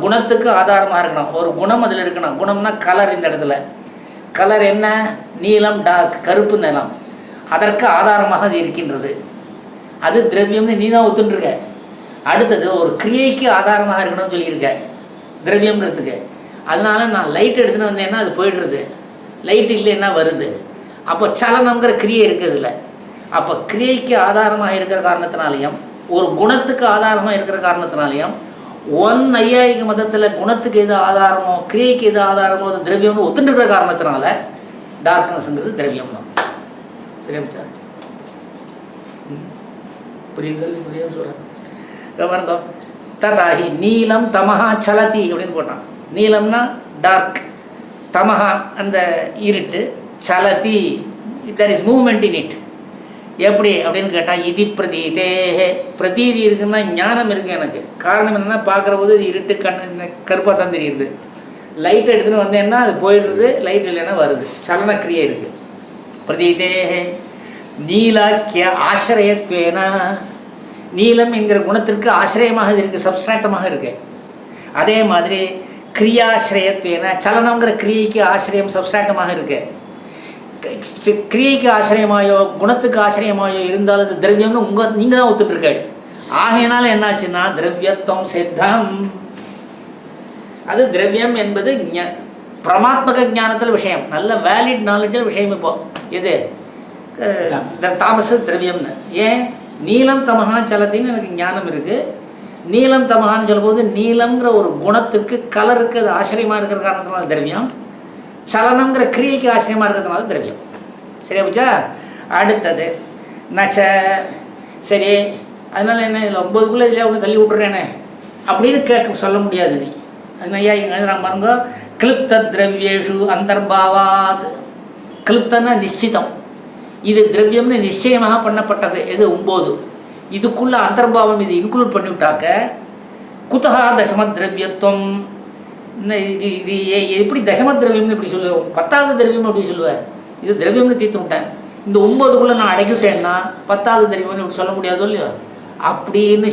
[SPEAKER 1] குணத்துக்கு ஆதாரமாக இருக்கணும். ஒரு குணம் அதில் இருக்கணும். குணம்னா கலர். இந்த இடத்துல கலர் என்ன? நீலம், டார்க், கருப்பு நிலம். அதற்கு ஆதாரமாக அது இருக்கின்றது. அது திரவியம்னு நீ தான் ஒத்துன்ருக்க. அடுத்தது ஒரு கிரியைக்கு ஆதாரமாக இருக்கணும்னு சொல்லியிருக்க திரவியம்ங்கிறதுக்கு. அதனால நான் லைட் எடுத்துன்னு வந்தேன்னா அது போயிடுறது, லைட் இல்லைன்னா வருது. அப்போ சலனங்கிற கிரியை இருக்குதுல்ல. அப்போ கிரியைக்கு ஆதாரமாக இருக்கிற காரணத்தினாலையும் ஒரு குணத்துக்கு ஆதாரமாக இருக்கிற காரணத்தினாலையும் நையாயிக மதத்தில் குணத்துக்கு எது ஆதாரமோ கிரியைக்கு எது ஆதாரமோ அது திரவியம்னு ஒத்துண்டுக்கிற காரணத்தினால டார்க்னஸ்ங்கிறது திரவியம் தான். சரியா சார்? புரியுது? புரியுது சொல்கிறேன் பாருங்க. ததாஹி நீலம் தமஹா சலதி அப்படின்னு போட்டான். நீலம்னா டார்க், தமஹா அந்த இருட்டு, சலதி there is movement in it. எப்படி அப்படின்னு கேட்டால், இது பிரதீதே, பிரதீதி இருக்குன்னா ஞானம் இருக்குது எனக்கு. காரணம் என்னென்னா, பார்க்குற போது இது இருட்டு, கருப்பாக தான் தெரியுது. லைட் எடுத்துன்னு வந்தேன்னா அது போயிடுறது, லைட் இல்லைன்னா வருது. சலனக்கிரியை இருக்குது. பிரதீதே நீலாக்கிய ஆசிரியத்வேனா, நீலம் என்கிற குணத்திற்கு ஆசிரியமாக இருக்குது, சப்ஸ்ட்ராக்டமாக இருக்குது. அதே மாதிரி கிரியாசிரியத்வேன, சலனங்கிற கிரியைக்கு ஆசிரியம் சப்ஸ்ட்ராக்டமாக இருக்குது. கிரியைக்கு ஆசிரியமாயோ குணத்துக்கு ஆசிரியமாயோ இருந்தாலும் அது திரவியம்னு நீங்கள் தான் ஒத்துட்ருக்க. ஆகையினால என்னாச்சுன்னா திரவியத்துவம் சித்தம். அது திரவியம் என்பது பிரமாத்மக ஞானத்தில் விஷயம், நல்ல வேலிட் நாலேஜில் விஷயம். இப்போ எது தாமச திரவியம்னு. ஏன் நீலம் தமஹா சலத்தின்னு எனக்கு ஞானம் இருக்குது. நீலம் தமஹான்னு சொல்லும்போது நீலம்ங்கிற ஒரு குணத்துக்கு கலருக்கு அது ஆசிரியமாக இருக்கிற காரணத்தினால திரவியம், சலனங்கிற கிரியைக்கு ஆசிரியமாக இருக்கிறதுனால திரவியம். சரியா போச்சா? அடுத்தது நச்ச. சரி, அதனால் என்ன இதில் 9 இதில் அவங்க தள்ளி விட்றேனே அப்படின்னு சொல்ல முடியாது நீ. அது ஐயா இங்கே நான் பாருங்க, கிளிப்த திரவியேஷு அந்தர்பாவாத். கிளிப்தன்னா நிச்சிதம். இது திரவியம்னு நிச்சயமாக பண்ணப்பட்டது. எது? 9. இதுக்குள்ளே அந்தர்பாவம் இது இன்க்ளூட் பண்ணிவிட்டாக்க குதஹா தசம திரவியத்துவம். இது எப்படி தசம திரவியம்னு இப்படி சொல்லுவேன், 10வது திரவியம்னு அப்படி சொல்லுவேன். இது திரவியம்னு தீர்த்து விட்டேன். இந்த 9க்குள்ளே நான் அடக்கிவிட்டேன்னா 10வது திரவியம்னு இப்படி சொல்ல முடியாதோ இல்லையோ? அப்படின்னு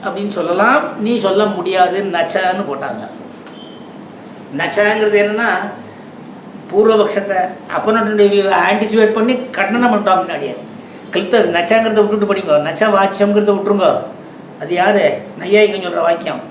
[SPEAKER 1] அப்படின்னு சொல்லலாம். நீ சொல்ல முடியாது, நச்சன்னு போட்டாங்க. நச்சங்கிறது என்னன்னா, பூர்வபக்ஷத்தை அப்பனோட ஆன்டிசிபேட் பண்ணி கண்டனம் பண்ணிட்டோம் முன்னாடியே. கிளித்த நச்சாங்கிறத விட்டுட்டு படிங்க. நச்சா வாட்சம்ங்கிறத விட்டுருங்க. அது யார்? நையாயிக்கம் சொல்கிற வாக்கியம்.